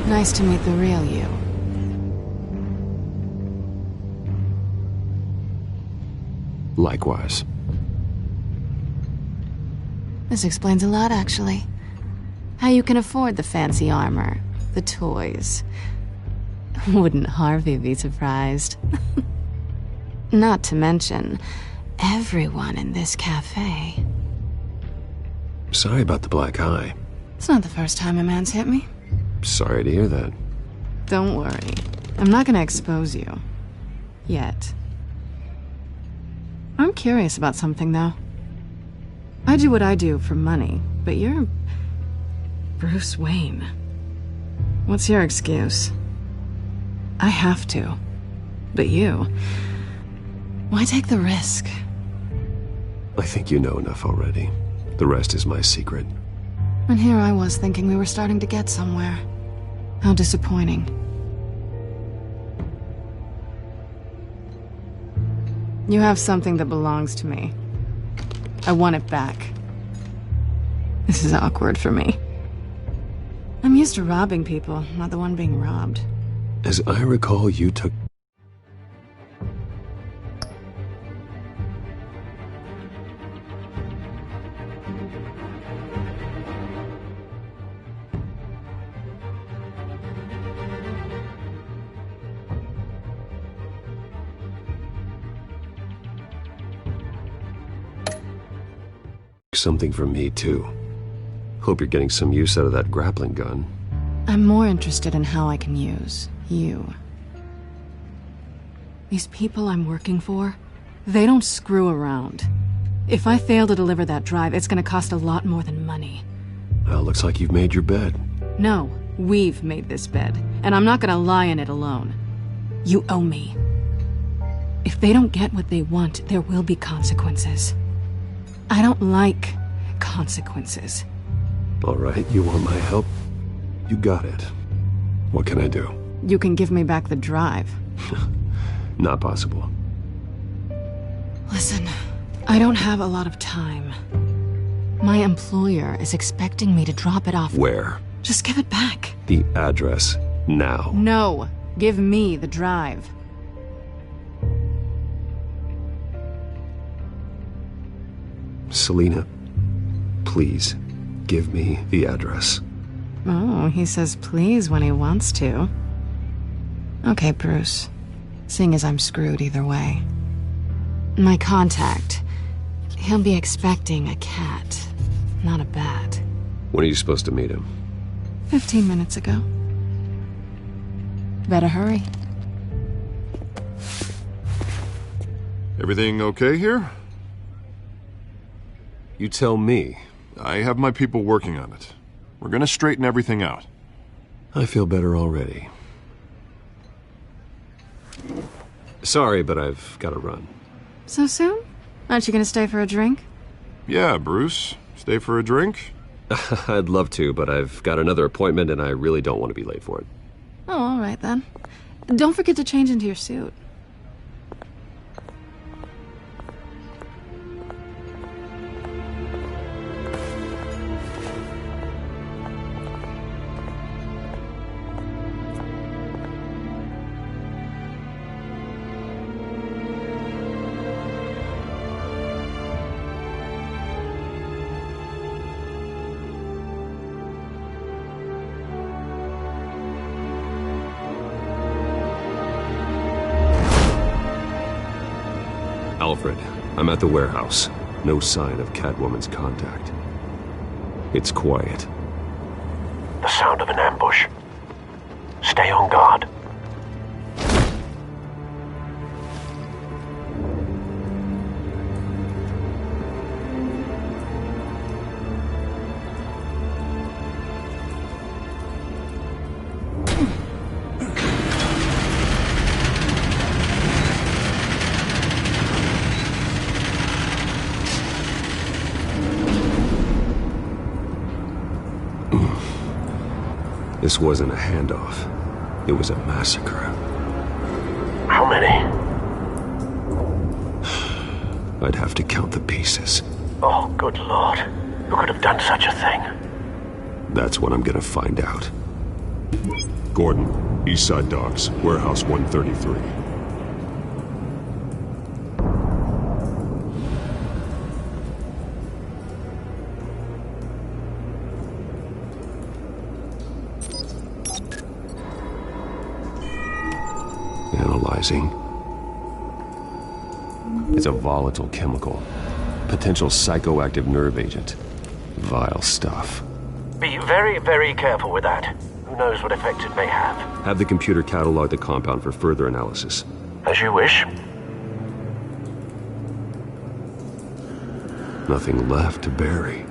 Nice to meet the real you. Likewise. This explains a lot, actually. How you can afford the fancy armor, the toys. Wouldn't Harvey be surprised? Not to mention, everyone in this cafe. Sorry about the black eye. It's not the first time a man's hit me. Sorry to hear that. Don't worry. I'm not gonna expose you. Yet. I'm curious about something, though. I do what I do for money, but you're... Bruce Wayne. What's your excuse? I have to. But you... Why take the risk? I think you know enough already. The rest is my secret. And here I was thinking we were starting to get somewhere. How disappointing. You have something that belongs to me. I want it back. This is awkward for me. I'm used to robbing people, not the one being robbed. As I recall, you took... something from me, too. Hope you're getting some use out of that grappling gun. I'm more interested in how I can use you. These people I'm working for, they don't screw around. If I fail to deliver that drive, it's gonna cost a lot more than money. Well, looks like you've made your bed. No, we've made this bed, and I'm not gonna lie in it alone. You owe me. If they don't get what they want, there will be consequences. I don't like consequences. All right, you want my help? You got it. What can I do? You can give me back the drive. Not possible. Listen, I don't have a lot of time. My employer is expecting me to drop it off. Where? Just give it back. The address, now. No, give me the drive. Selina, please, give me the address. Oh, he says please when he wants to. Okay, Bruce. Seeing as I'm screwed either way. My contact, he'll be expecting a cat, not a bat. When are you supposed to meet him? 15 minutes ago. Better hurry. Everything okay here? You tell me. I have my people working on it. We're gonna straighten everything out. I feel better already. Sorry, but I've got to run. So soon? Aren't you gonna stay for a drink? Yeah, Bruce. Stay for a drink? I'd love to, but I've got another appointment and I really don't want to be late for it. Oh, all right then. Don't forget to change into your suit. Alfred, I'm at the warehouse. No sign of Catwoman's contact. It's quiet. The sound of an ambush. Stay on guard. This wasn't a handoff. It was a massacre. How many? I'd have to count the pieces. Oh, good lord. Who could have done such a thing? That's what I'm gonna find out. Gordon, Eastside Docks, Warehouse 133. Analyzing. It's a volatile chemical. Potential psychoactive nerve agent. Vile stuff. Be very, very careful with that. Who knows what effects it may have. Have the computer catalog the compound for further analysis. As you wish. Nothing left to bury.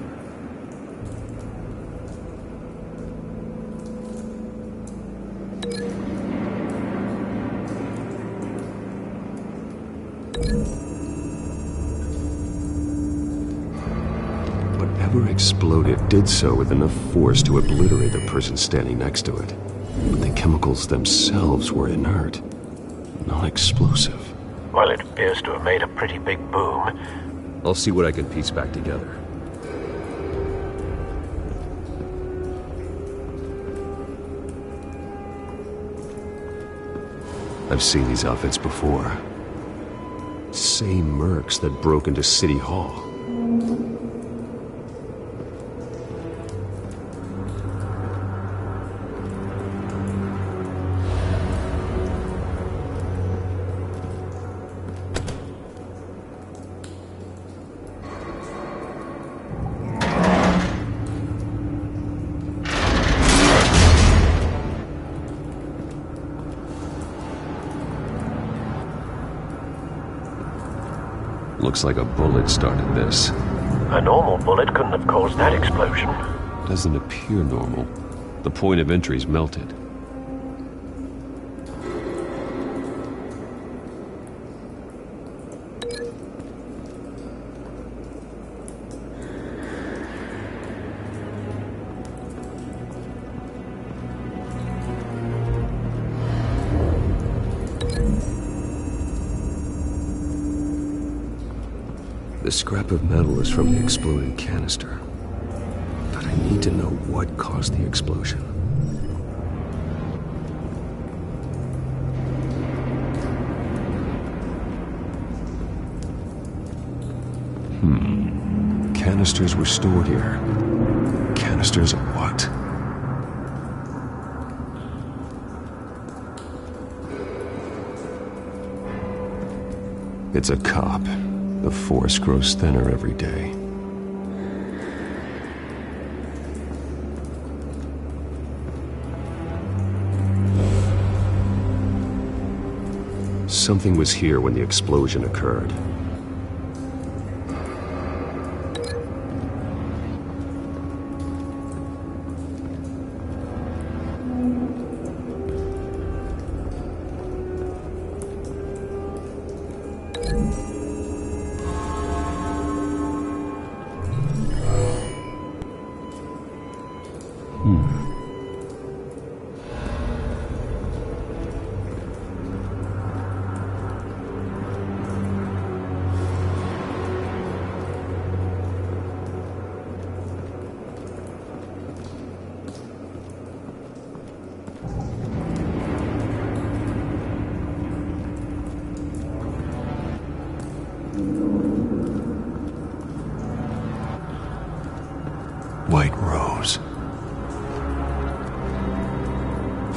Whatever exploded did so with enough force to obliterate the person standing next to it. But the chemicals themselves were inert, non-explosive. Well, it appears to have made a pretty big boom. I'll see what I can piece back together. I've seen these outfits before. Same mercs that broke into City Hall. Looks like a bullet started this. A normal bullet couldn't have caused that explosion. Doesn't appear normal. The point of entry's melted. The scrap of metal is from the exploded canister. But I need to know what caused the explosion. Canisters were stored here. Canisters of what? It's a cop. The force grows thinner every day. Something was here when the explosion occurred. White Rose.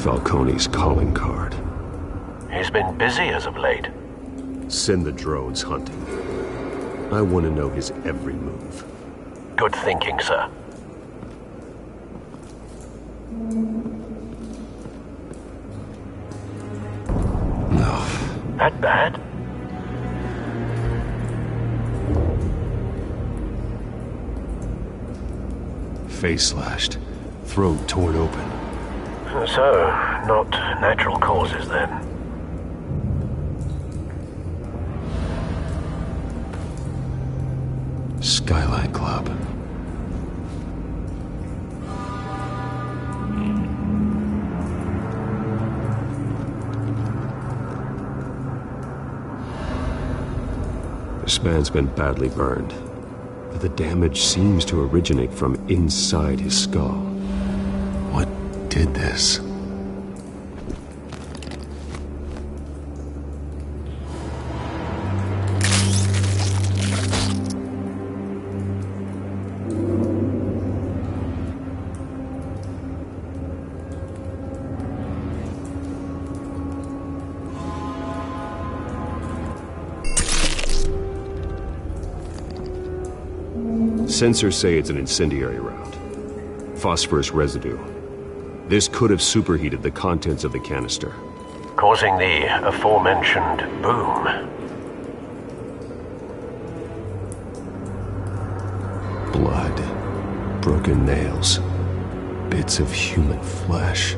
Falcone's calling card. He's been busy as of late. Send the drones hunting. I want to know his every move. Good thinking, sir. No. That bad? Face slashed. Throat torn open. So, not natural causes then. Skyline Club. This man's been badly burned, but the damage seems to originate from inside his skull. What did this? Sensors say it's an incendiary round. Phosphorus residue. This could have superheated the contents of the canister, causing the aforementioned boom. Blood. Broken nails. Bits of human flesh.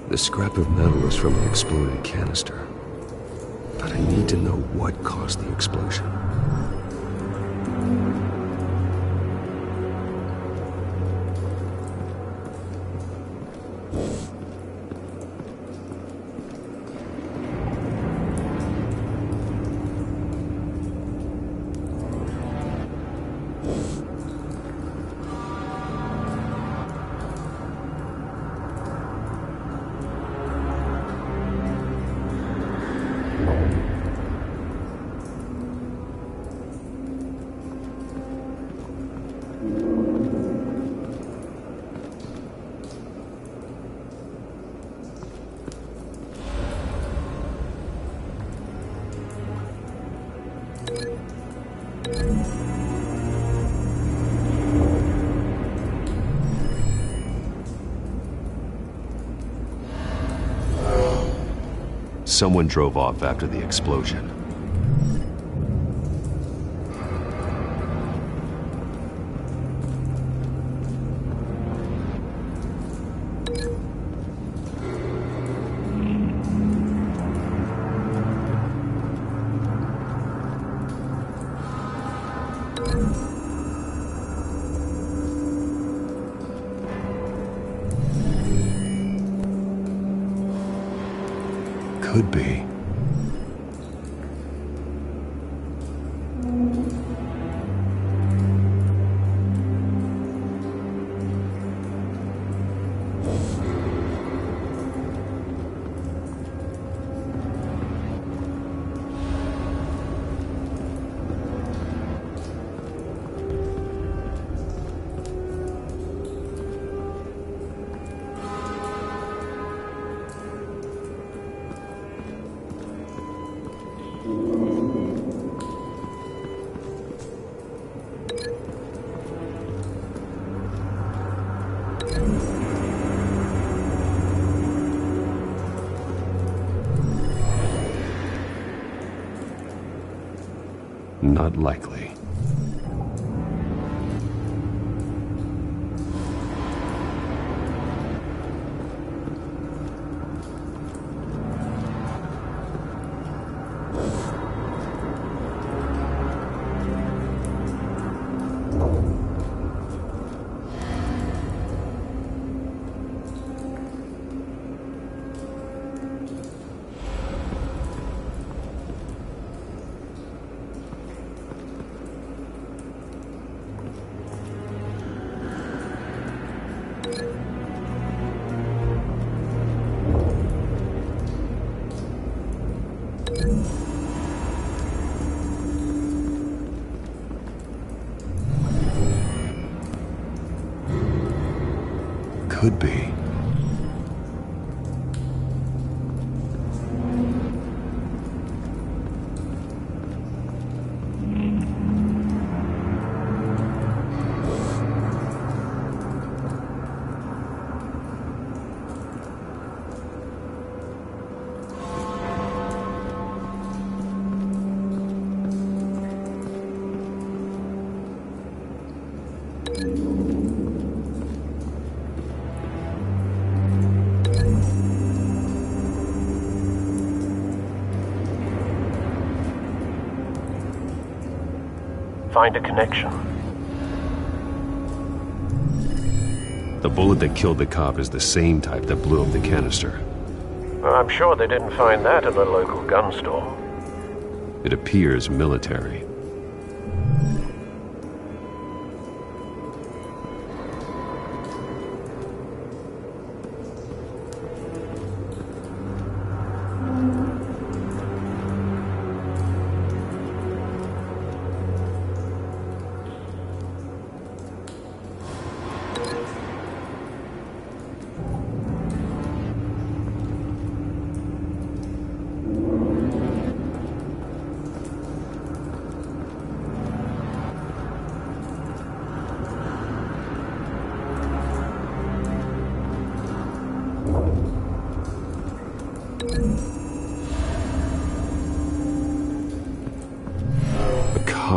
The scrap of metal is from the exploded canister. But I need to know what caused the explosion. Someone drove off after the explosion. Could be. not likely. Could be. Find a connection. The bullet that killed the cop is the same type that blew up the canister. I'm sure they didn't find that in the local gun store. It appears military.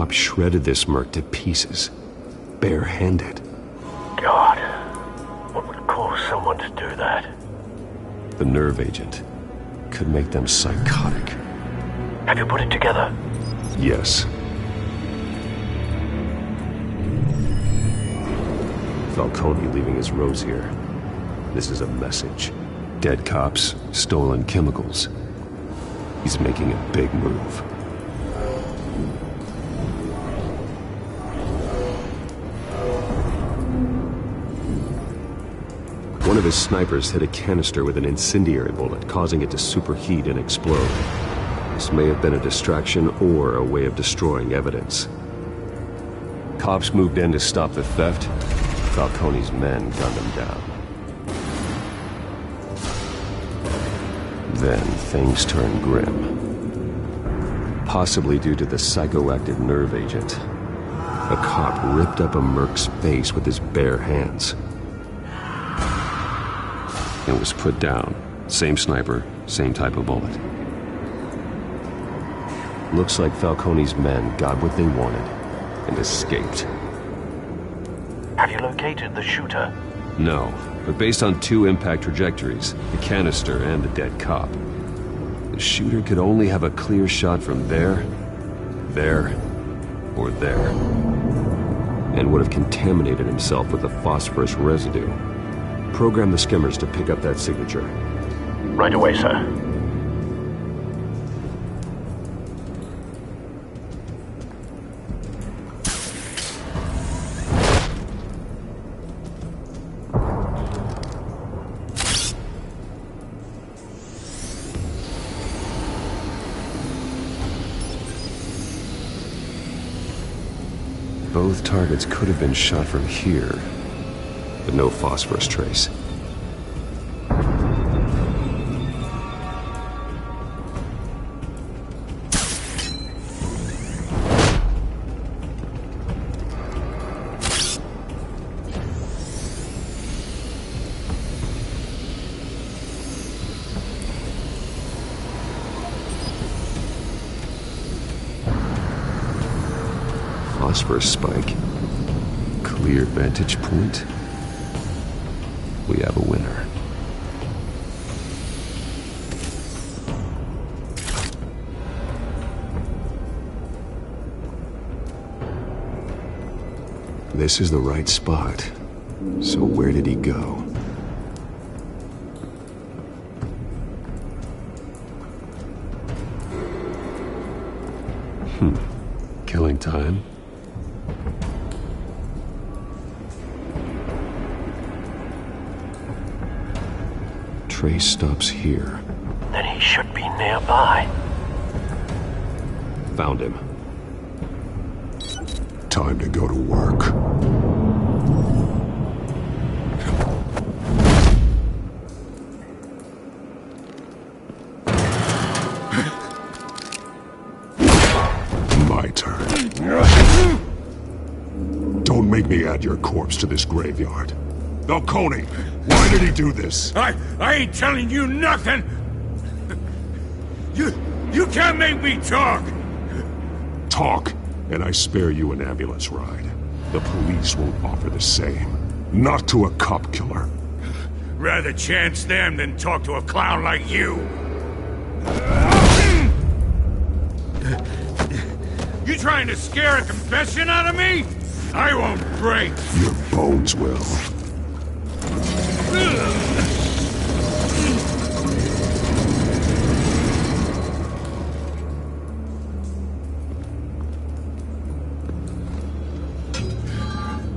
Shredded this merc to pieces, barehanded. God, what would cause someone to do that? The nerve agent could make them psychotic. Have you put it together? Yes. Falcone leaving his rose here. This is a message. Dead cops, stolen chemicals. He's making a big move. One of his snipers hit a canister with an incendiary bullet, causing it to superheat and explode. This may have been a distraction or a way of destroying evidence. Cops moved in to stop the theft. Falcone's men gunned him down. Then things turned grim. Possibly due to the psychoactive nerve agent. A cop ripped up a merc's face with his bare hands. It was put down. Same sniper, same type of bullet. Looks like Falcone's men got what they wanted and escaped. Have you located the shooter? No, but based on two impact trajectories, the canister and the dead cop, the shooter could only have a clear shot from there, or there, and would have contaminated himself with the phosphorus residue. Program the skimmers to pick up that signature. Right away, sir. Both targets could have been shot from here, but no phosphorus trace. phosphorus spike. Clear vantage point. We have a winner. This is the right spot. So where did he go? Killing time. Trace stops here. Then he should be nearby. Found him. Time to go to work. My turn. Don't make me add your corpse to this graveyard. Falcone, why did he do this? I ain't telling you nothing! You can't make me talk! Talk, and I spare you an ambulance ride. The police won't offer the same. Not to a cop killer. Rather chance them than talk to a clown like you. You trying to scare a confession out of me? I won't break. Your bones will.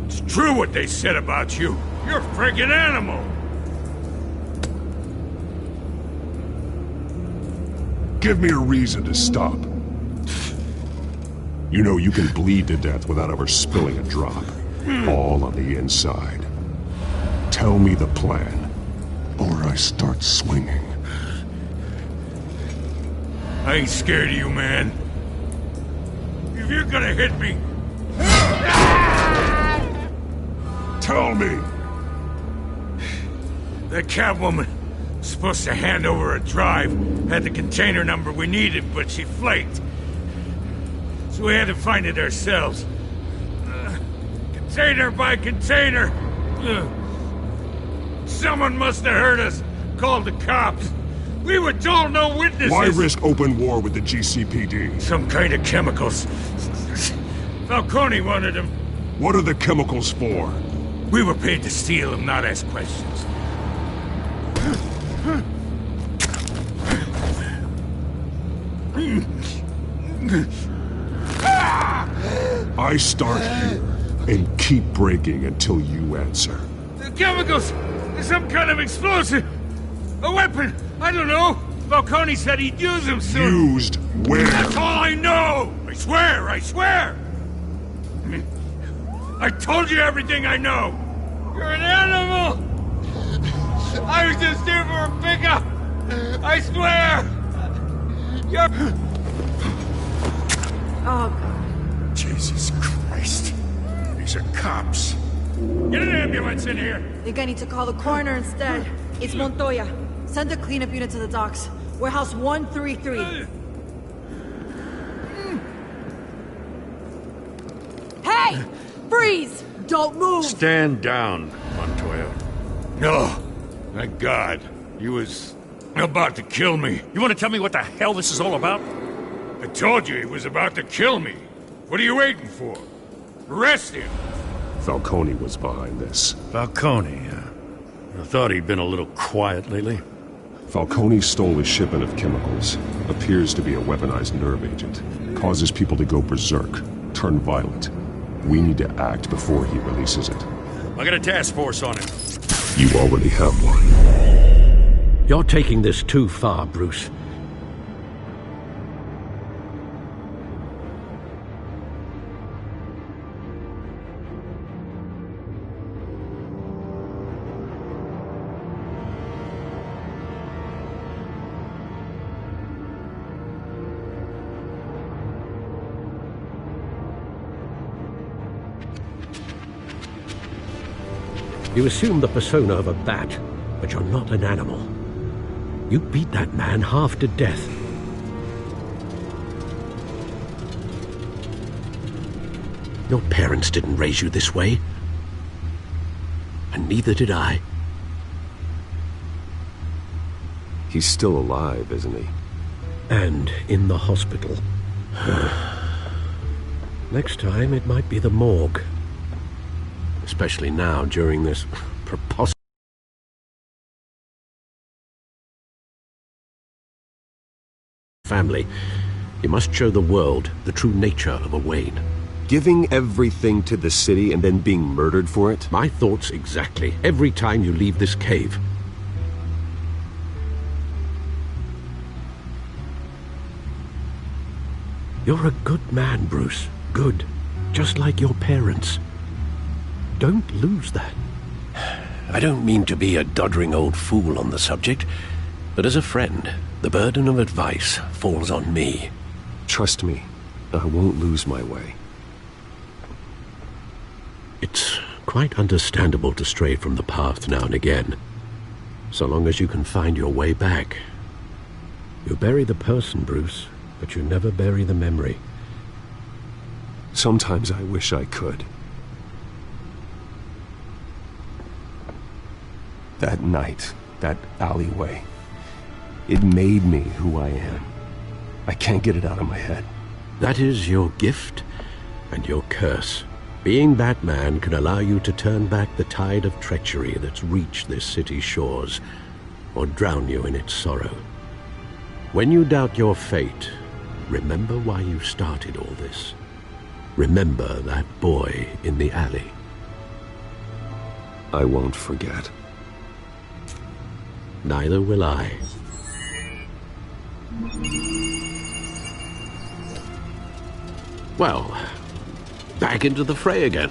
It's true what they said about you. You're a friggin' animal. Give me a reason to stop. You know you can bleed to death without ever spilling a drop. All on the inside. Tell me the plan, or I start swinging. I ain't scared of you, man. If you're gonna hit me... Tell me! That Catwoman was supposed to hand over a drive, had the container number we needed, but she flaked. So we had to find it ourselves. Container by container. Someone must have heard us, called the cops. We were told no witnesses. Why risk open war with the GCPD? Some kind of chemicals. Falcone wanted them. What are the chemicals for? We were paid to steal them, not ask questions. I start here and keep breaking until you answer. The chemicals! Some kind of explosive! A weapon! I don't know! Falcone said he'd use them soon! Used where? That's all I know! I swear! I swear! I told you everything I know! You're an animal! I was just here for a pickup! I swear! You're... Oh, God. Jesus Christ. These are cops. Get an ambulance in here! Think I need to call the coroner instead. It's Montoya. Send a cleanup unit to the docks. Warehouse 133. Hey! Freeze! Don't move! Stand down, Montoya. No. Thank God. He was about to kill me. You want to tell me what the hell this is all about? I told you he was about to kill me. What are you waiting for? Arrest him! Falcone was behind this. Falcone, I thought he'd been a little quiet lately. Falcone stole a shipment of chemicals. Appears to be a weaponized nerve agent. Causes people to go berserk, turn violent. We need to act before he releases it. I got a task force on him. You already have one. You're taking this too far, Bruce. You assume the persona of a bat, but you're not an animal. You beat that man half to death. Your parents didn't raise you this way. And neither did I. He's still alive, isn't he? And in the hospital. Next time, it might be the morgue. Especially now, during this preposterous family. You must show the world the true nature of a Wayne. Giving everything to the city and then being murdered for it? My thoughts exactly. Every time you leave this cave. You're a good man, Bruce. Good. Just like your parents. Don't lose that. I don't mean to be a doddering old fool on the subject, but as a friend, the burden of advice falls on me. Trust me, I won't lose my way. It's quite understandable to stray from the path now and again, so long as you can find your way back. You bury the person, Bruce, but you never bury the memory. Sometimes I wish I could. That night, that alleyway, it made me who I am. I can't get it out of my head. That is your gift and your curse. Being Batman can allow you to turn back the tide of treachery that's reached this city's shores, or drown you in its sorrow. When you doubt your fate, remember why you started all this. Remember that boy in the alley. I won't forget. Neither will I. Well, back into the fray again.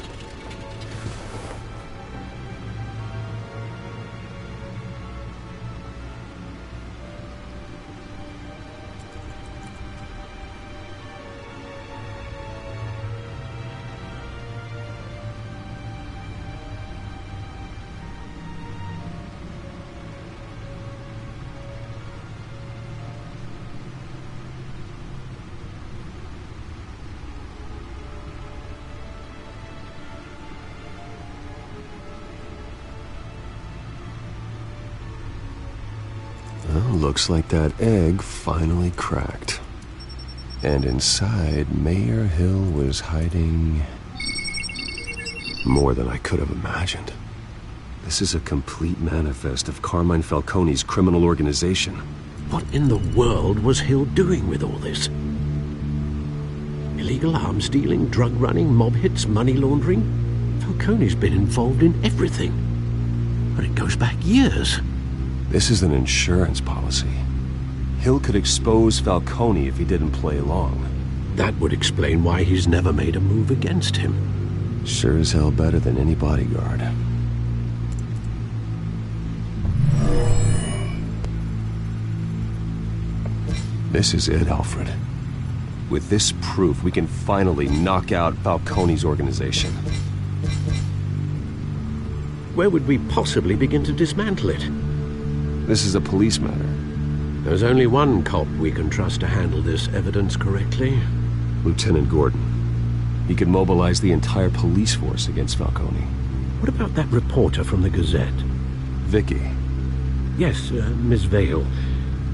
Looks like that egg finally cracked. And inside, Mayor Hill was hiding more than I could have imagined. This is a complete manifest of Carmine Falcone's criminal organization. What in the world was Hill doing with all this? Illegal arms dealing, drug running, mob hits, money laundering? Falcone's been involved in everything. But it goes back years. This is an insurance policy. Hill could expose Falcone if he didn't play along. That would explain why he's never made a move against him. Sure as hell better than any bodyguard. This is it, Alfred. With this proof, we can finally knock out Falcone's organization. Where would we possibly begin to dismantle it? This is a police matter. There's only one cop we can trust to handle this evidence correctly. Lieutenant Gordon. He could mobilize the entire police force against Falcone. What about that reporter from the Gazette? Vicky. Yes, Miss Vale.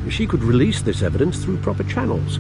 She could release this evidence through proper channels.